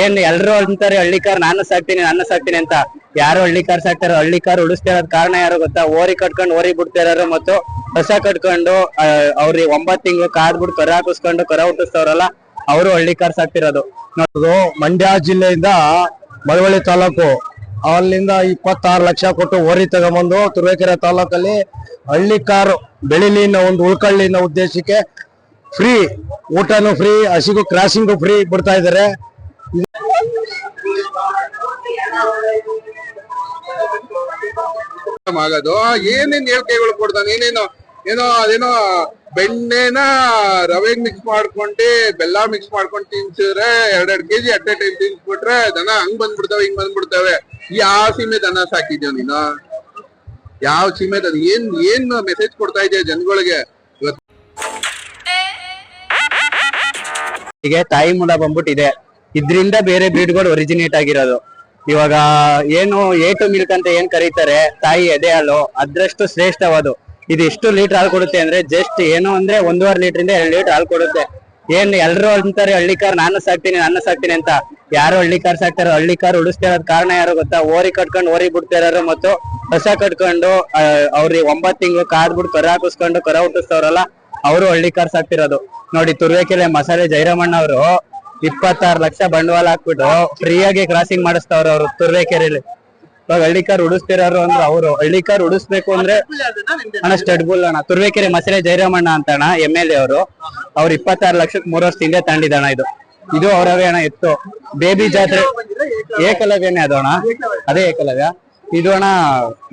ಏನ್ ಎಲ್ರು ಅಂತಾರೆ ಹಳ್ಳಿ ಕಾರ್ ನಾನು ಸಾಕ್ತೀನಿ ಅಂತ. ಯಾರು ಹಳ್ಳಿ ಕಾರ್ ಸಾಕ್ತಾರೋ, ಹಳ್ಳಿ ಕಾರ್ ಉಳಿಸ್ತಾ ಇರೋದ್ ಕಾರಣ ಯಾರು ಗೊತ್ತಾ? ಓರಿ ಕಟ್ಕೊಂಡು ಓರಿ ಬಿಡ್ತಾ ಇರೋರು ಮತ್ತು ಹೊಸ ಕಟ್ಕೊಂಡು ಅವ್ರಿಗೆ 9 ತಿಂಗಳು ಕಾದ್ಬಿಟ್ಟು ಕರ ಹಾಕಿಸ್ಕೊಂಡು ಕರ ಹುಟ್ಟಿಸ್ತವ್ರಲ್ಲ, ಅವರು ಹಳ್ಳಿ ಕಾರ್ ಸಾಕ್ತಿರೋದು. ಮಂಡ್ಯ ಜಿಲ್ಲೆಯಿಂದ ಮಳವಳ್ಳಿ ತಾಲೂಕು, ಅಲ್ಲಿಂದ 26 ಲಕ್ಷ ಕೊಟ್ಟು ಓರಿ ತಗೊಂಬಂದು ತುರುವೇಕೆರೆ ತಾಲೂಕಲ್ಲಿ ಹಳ್ಳಿ ಕಾರು ಬೆಳಿಲಿ ಅನ್ನೋ ಒಂದು ಉಳ್ಕಳ್ಳಿ ಅನ್ನೋ ಉದ್ದೇಶಕ್ಕೆ ಫ್ರೀ ಊಟನು ಫ್ರೀ, ಹಸಿಗೂ ಕ್ರಾಸಿಂಗು ಫ್ರೀ ಬಿಡ್ತಾ ಇದಾರೆ. ಆಗೋದು ಏನೇನ್ ಹೇಳಿಕೆಗಳು ಕೊಡ್ತಾನೆ, ಅದೇನೋ ಬೆಣ್ಣೆನ ರವೆಗ್ ಮಿಕ್ಸ್ ಮಾಡ್ಕೊಂಡಿ ಬೆಲ್ಲ ಮಿಕ್ಸ್ ಮಾಡ್ಕೊಂಡು ತಿನ್ಸಿದ್ರೆ 2 ಕೆಜಿ ಅಟ್ ಎ ಟೈಮ್ ತಿನ್ಸ್ಬಿಟ್ರೆ ದನ ಹಂಗ್ ಬಂದ್ಬಿಡ್ತಾವೆ ಹಿಂಗ್ ಬಂದ್ಬಿಡ್ತಾವೆ. ಯಾವ ಸೀಮೆ ದನ ಸಾಕಿದ್ಯೋ ನೀನು? ಯಾವ ಸೀಮೆ ದನ? ಏನ್ ಮೆಸೇಜ್ ಕೊಡ್ತಾ ಇದೆಯಾ ಜನಗಳಿಗೆ? ಹೀಗೆ ತಾಯಿ ಮೂಲ ಬಂದ್ಬಿಟ್ಟಿದೆ. ಇದ್ರಿಂದ ಬೇರೆ ಬ್ರೀಡ್ಗಳು ಒರಿಜಿನೇಟ್ ಆಗಿರೋದು. ಇವಾಗ ಏನು A2 ಮಿಲ್ಕ್ ಅಂತ ಏನ್ ಕರೀತಾರೆ, ತಾಯಿ ಎದೆ ಹಾಲು ಅದ್ರಷ್ಟು ಶ್ರೇಷ್ಠವಾದು. ಇದು ಎಷ್ಟು ಲೀಟರ್ ಹಾಲು ಕೊಡುತ್ತೆ ಅಂದ್ರೆ ಜಸ್ಟ್ ಏನು ಅಂದ್ರೆ 1.5 ಲೀಟರ್ 2 ಲೀಟರ್ ಹಾಲು ಕೊಡುತ್ತೆ. ಏನ್ ಎಲ್ರು ಅಂತಾರೆ ಹಳ್ಳಿ ಕಾರ್ ನಾನು ಸಾಕ್ತೀನಿ ಅಂತ. ಯಾರು ಹಳ್ಳಿ ಕಾರ್ ಸಾಕ್ತಾರೋ, ಹಳ್ಳಿ ಕಾರ್ ಉಳಿಸ್ತಾ ಇರೋದ್ ಕಾರಣ ಯಾರು ಗೊತ್ತಾ? ಓರಿ ಕಟ್ಕೊಂಡು ಓರಿ ಬಿಡ್ತಾ ಇರೋರು ಮತ್ತು ಹೊಸ ಕಟ್ಕೊಂಡು ಅವ್ರಿಗೆ 9 ತಿಂಗಳು ಕಾದ್ಬಿಟ್ಟು ಕರ ಹಾಕಿಸ್ಕೊಂಡು ಕರ ಹುಟ್ಟಿಸ್ತವ್ರಲ್ಲ, ಅವರು ಹಳ್ಳಿ ಕಾರ್ ಸಾಕ್ತಿರೋದು. ನೋಡಿ, ತುರುವೇಕೆರೆ ಮಸಾಲೆ ಜೈರಾಮಣ್ಣ ಅವರು 26 ಲಕ್ಷ ಬಂಡವಾಳ ಹಾಕ್ಬಿಟ್ಟು ಫ್ರೀಯಾಗಿ ಕ್ರಾಸಿಂಗ್ ಮಾಡಿಸ್ತವ್ರು ಅವ್ರು ತುರುವೇಕೆರೆಯಲ್ಲಿ. ಇವಾಗ ಹಳ್ಳಿ ಕಾರ್ ಉಡಿಸ್ತಿರೋರು ಅಂದ್ರೆ ಅವರು ಹಳ್ಳಿ ಕಾರ್ ಉಡಿಸ್ಬೇಕು ಅಂದ್ರೆ ಅಣ್ಣ ಸ್ಟಡ್ ಬುಲ್ ಅಣ್ಣ, ತುರುವೇಕೆರೆ ಮಸಾಲೆ ಜೈರಾಮಣ್ಣ ಅಂತ ಅಣ್ಣ MLA ಅವರು. ಅವ್ರು 26 ಲಕ್ಷಕ್ಕೆ 3 ವರ್ಷ ಹಿಂದೆ ತಂದಿದ್ದಣ. ಇದು ಅವರವೇ ಅಣ್ಣ ಎತ್ತು. ಬೇಬಿ ಜಾತ್ರೆ ಏಕಲವ್ಯನೇ ಅದು ಅಣ್ಣ, ಅದೇ ಏಕಲವ್ಯ. ಇದು ಅಣ್ಣ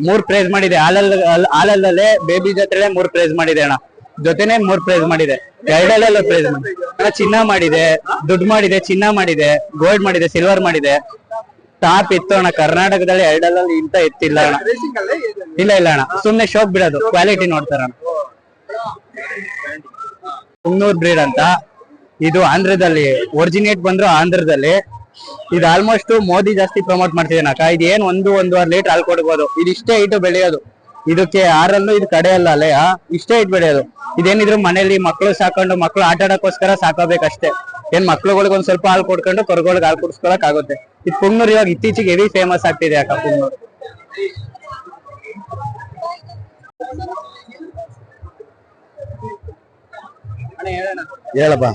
3 ಪ್ರೈಸ್ ಮಾಡಿದೆ. ಹಾಲಲ್ಲೇ ಬೇಬಿ ಜಾತ್ರೆ 3 ಪ್ರೈಸ್ ಮಾಡಿದೆ ಅಣ್ಣ, ಜೊತೆನೆ 3 ಪ್ರೈಸ್ ಮಾಡಿದೆ. 2 ಪ್ರೈಸ್ ಮಾಡಿದೆ. ಚಿನ್ನ ಮಾಡಿದೆ, ದುಡ್ಡು ಮಾಡಿದೆ, ಚಿನ್ನ ಮಾಡಿದೆ, ಗೋಲ್ಡ್ ಮಾಡಿದೆ, ಸಿಲ್ವರ್ ಮಾಡಿದೆ. ಟಾಪ್ ಇತ್ತು ಅಣ್ಣ ಕರ್ನಾಟಕದಲ್ಲಿ. 2 ಇಂತ ಎತ್ತಿಲ್ಲ ಅಣ್ಣ. ಇಲ್ಲ ಅಣ್ಣ, ಸುಮ್ನೆ ಶೋಕ್ ಬಿಡೋದು, ಕ್ವಾಲಿಟಿ ನೋಡ್ತಾರಣ್ಣ. ಕುನ್ನೂರ್ ಬ್ರೀಡ್ ಅಂತ ಇದು ಆಂಧ್ರದಲ್ಲಿ ಒರಿಜಿನೇಟ್ ಬಂದ್ರು. ಆಂಧ್ರದಲ್ಲಿ ಇದು ಆಲ್ಮೋಸ್ಟ್ ಮೋದಿ ಜಾಸ್ತಿ ಪ್ರಮೋಟ್ ಮಾಡ್ತಿದ್ದಾನಕ್ಕ. ಇದು ಏನ್ 1.5 ಲೀಟರ್ ಹಾಲು ಕೊಡ್ಬೋದು. ಇದು ಇಷ್ಟೇ ಇಟ್ಟು ಬೆಳೆಯೋದು. ಇದಕ್ಕೆ ಆರಲ್ಲೂ ಇದು ಕಡೆ ಅಲ್ಲ ಅಲ್ಲೇ ಇಷ್ಟೇ ಇಟ್ಟು ಬೆಳೆಯೋದು. ಇದೇನಿದ್ರು ಮನೇಲಿ ಮಕ್ಳು ಸಾಕೊಂಡು ಮಕ್ಳು ಆಟ ಆಡೋಕ್ಕೋಸ್ಕರ ಸಾಕೋಬೇಕಷ್ಟೇ. ಏನ್ ಮಕ್ಳುಗಳಿಗೆ ಒಂದ್ ಸ್ವಲ್ಪ ಹಾಲು ಕೊಡ್ಕೊಂಡು ಕೊರಗಳಿಗೆ ಹಾಲು ಕುಡಿಸ್ಕೊಳಕ್ ಆಗುತ್ತೆ. ಇದು ಪುಂಗ್ನೂರ್ ಇವಾಗ ಇತ್ತೀಚೆಗೆ ಹೆವಿ ಫೇಮಸ್ ಆಗ್ತಿದೆ ಅಕ್ಕ ಪುಂಗ್ನೂರ್. ಹೇಳಪ್ಪ,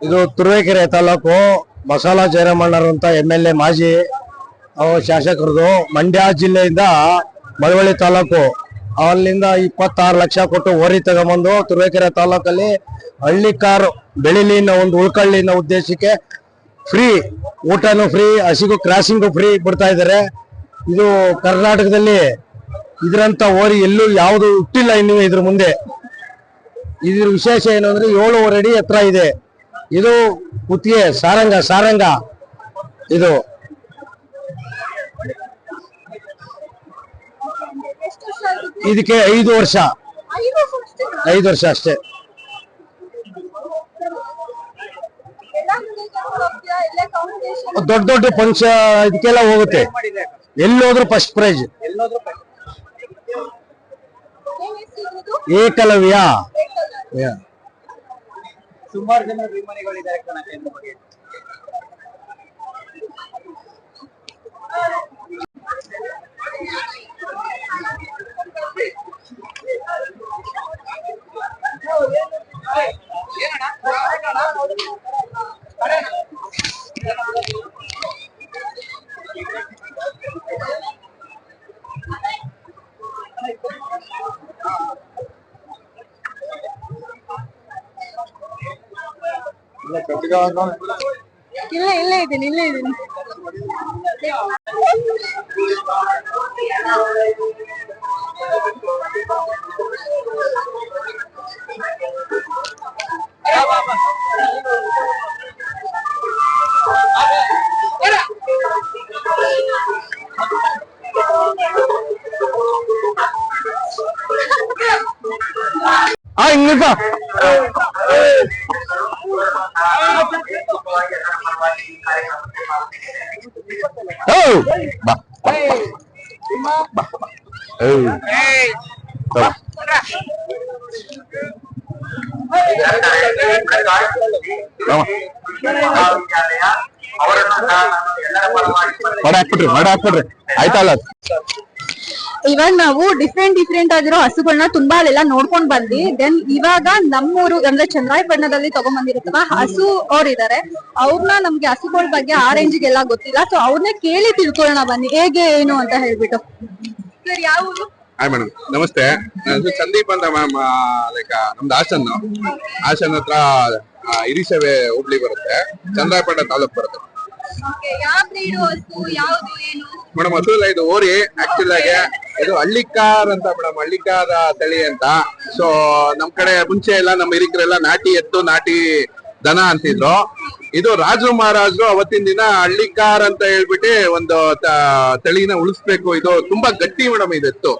ಇದು ತುರುವೇಕೆರೆ ತಾಲೂಕು ಮಸಾಲಾ ಜೈರಾಮಣ್ಣರು ಅಂತ MLA ಮಾಜಿ ಶಾಸಕರದು. ಮಂಡ್ಯ ಜಿಲ್ಲೆಯಿಂದ ಮಳವಳ್ಳಿ ತಾಲೂಕು, ಅಲ್ಲಿಂದ 26 ಲಕ್ಷ ಕೊಟ್ಟು ಓರಿ ತಗೊಂಬಂದು ತುರುವೇಕೆರೆ ತಾಲೂಕಲ್ಲಿ ಹಳ್ಳಿ ಕಾರು ಬೆಳಿಲಿ ಅನ್ನೋ ಒಂದು ಉಳ್ಕಳ್ಳಿ ಅನ್ನೋ ಉದ್ದೇಶಕ್ಕೆ ಫ್ರೀ ಊಟನು ಫ್ರೀ, ಹಸಿಗೂ ಕ್ರಾಸಿಂಗು ಫ್ರೀ ಬಿಡ್ತಾ ಇದಾರೆ. ಇದು ಕರ್ನಾಟಕದಲ್ಲಿ ಇದ್ರಂತ ಓರಿ ಎಲ್ಲೂ ಯಾವುದು ಹುಟ್ಟಿಲ್ಲ ಇನ್ನು ಇದ್ರ ಮುಂದೆ. ಇದ್ರ ವಿಶೇಷ ಏನು ಅಂದ್ರೆ 7.5 ಅಡಿ ಎತ್ತರ ಇದೆ. ಇದು ಕುತ್ತಿಗೆ ಸಾರಂಗ ಇದು. ಇದಕ್ಕೆ 5 ವರ್ಷ ಅಷ್ಟೇ. ದೊಡ್ಡ ಫಂಕ್ಷನ್ ಇದಕ್ಕೆಲ್ಲ ಹೋಗುತ್ತೆ. ಎಲ್ಲೋದ್ರು ಫಸ್ಟ್ ಪ್ರೈಜ್. ಏಕಲವ್ಯ. ಸುಮಾರು ಜನ ಅಭಿಮಾನಿಗಳಿದ್ದಾರೆ ಕಣಕ್ಕೆ. ಇಲ್ಲೇ ಇದ್ದೀನಿ. ಹಾಕ್ಬಿಡ್ರಿ ಆಯ್ತಲ್ಲ. ಇವಾಗ ನಾವು ಡಿಫ್ರೆಂಟ್ ಆಗಿರೋ ಹಸುಗಳನ್ನ ತುಂಬಾ ಅಲ್ಲೆಲ್ಲ ನೋಡ್ಕೊಂಡ್ ಬಂದ್ವಿ. ದೆನ್ ಇವಾಗ ನಮ್ಮೂರು ಅಂದ್ರೆ ಚಂದ್ರಾಯಪಟ್ಟಣದಲ್ಲಿ ತಗೊಂಡ್ಬಂದಿರುತ್ತವ ಹಸು ಅವ್ರು ಇದಾರೆ. ಅವ್ರನ್ನ ನಮ್ಗೆ ಹಸುಗಳ ಬಗ್ಗೆ ಆ ರೇಂಜ್ಗೆಲ್ಲ ಗೊತ್ತಿಲ್ಲ. ಸೊ ಅವ್ರನ್ನೇ ಕೇಳಿ ತಿಳ್ಕೊಳ್ಳೋಣ ಬನ್ನಿ ಹೇಗೆ ಏನು ಅಂತ ಹೇಳ್ಬಿಟ್ಟು. ಸರ್ ಯಾವ ಊರು? ಹಾಯ್ ಮೇಡಮ್, ನಮಸ್ತೆ. ನನ್ನ ಸಂದೀಪ್ ಅಂತ ಮ್ಯಾಮ್. ಲೈಕ್ ನಮ್ದು ಹಾಸನ್ ಹತ್ರ ಹಿರಿಸೇವೆ ಹೋಗ್ಲಿ ಬರುತ್ತೆ, ಚಂದ್ರಾಯಪಟ್ಟಣ ತಾಲೂಕ್ ಬರುತ್ತೆ ಯಾವ ಬ್ರೀಡು ಹಸು ಯಾವ್ದು ಏನು? ಮೇಡಮ್. ಹಸು ಇಲ್ಲ, ಇದು ಓರಿ. ಆಕ್ಚುಲ್ ಆಗಿ ಇದು ಹಳ್ಳಿಕಾರ್ ಅಂತ ಮೇಡಮ್, ಹಳ್ಳಿಕಾರ ತಳಿ ಅಂತ. ಸೊ ನಮ್ ಕಡೆ ಮುಂಚೆ ಎಲ್ಲ ನಮ್ಮ ಹಿರಿಕರೆಲ್ಲ ನಾಟಿ ಎತ್ತು ನಾಟಿ ದನ ಅಂತಿದ್ರು. ಇದು ರಾಜರು ಮಹಾರಾಜರು ಅವತ್ತಿನ ದಿನ ಹಳ್ಳಿಕಾರ್ ಅಂತ ಹೇಳ್ಬಿಟ್ಟು ಒಂದು ತಳಿನ ಉಳಿಸ್ಬೇಕು. ಇದು ತುಂಬಾ ಗಟ್ಟಿ ಮೇಡಮ್ ಇದು ಎತ್ತು,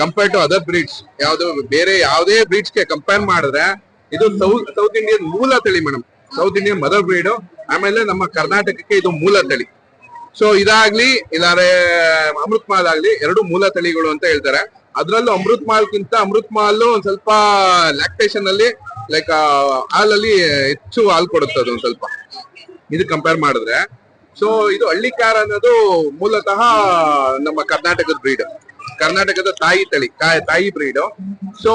ಕಂಪೇರ್ ಟು ಅದರ್ ಬ್ರೀಡ್ಸ್. ಯಾವ್ದು ಬೇರೆ ಯಾವ್ದೇ ಬ್ರೀಡ್ಸ್ ಗೆ ಕಂಪೇರ್ ಮಾಡಿದ್ರೆ ಇದು ಸೌತ್ ಇಂಡಿಯನ್ ಮೂಲ ತಳಿ madam. South Indian mother breed. ಆಮೇಲೆ ನಮ್ಮ ಕರ್ನಾಟಕಕ್ಕೆ ಇದು ಮೂಲ ತಳಿ. ಸೊ ಇದಾಗ್ಲಿ ಇಲ್ಲಾರೆ ಅಮೃತ್ ಮಾಲ್ ಆಗ್ಲಿ, ಎರಡು ಮೂಲ ತಳಿಗಳು ಅಂತ ಹೇಳ್ತಾರೆ. ಅದ್ರಲ್ಲೂ ಅಮೃತ್ ಮಾಲ್ ಒಂದ್ ಸ್ವಲ್ಪ ಲ್ಯಾಕ್ಟೇಷನ್ ಅಲ್ಲಿ ಲೈಕ್ ಹಾಲಲ್ಲಿ ಹೆಚ್ಚು ಹಾಲು ಕೊಡುತ್ತೆ ಅದು ಒಂದ್ ಸ್ವಲ್ಪ ಇದು ಕಂಪೇರ್ ಮಾಡಿದ್ರೆ. ಸೊ ಇದು ಹಳ್ಳಿಕಾರ ಅನ್ನೋದು ಮೂಲತಃ ನಮ್ಮ ಕರ್ನಾಟಕದ ಬ್ರೀಡ್, ಕರ್ನಾಟಕದ ತಾಯಿ ಬ್ರೀಡ್. ಸೊ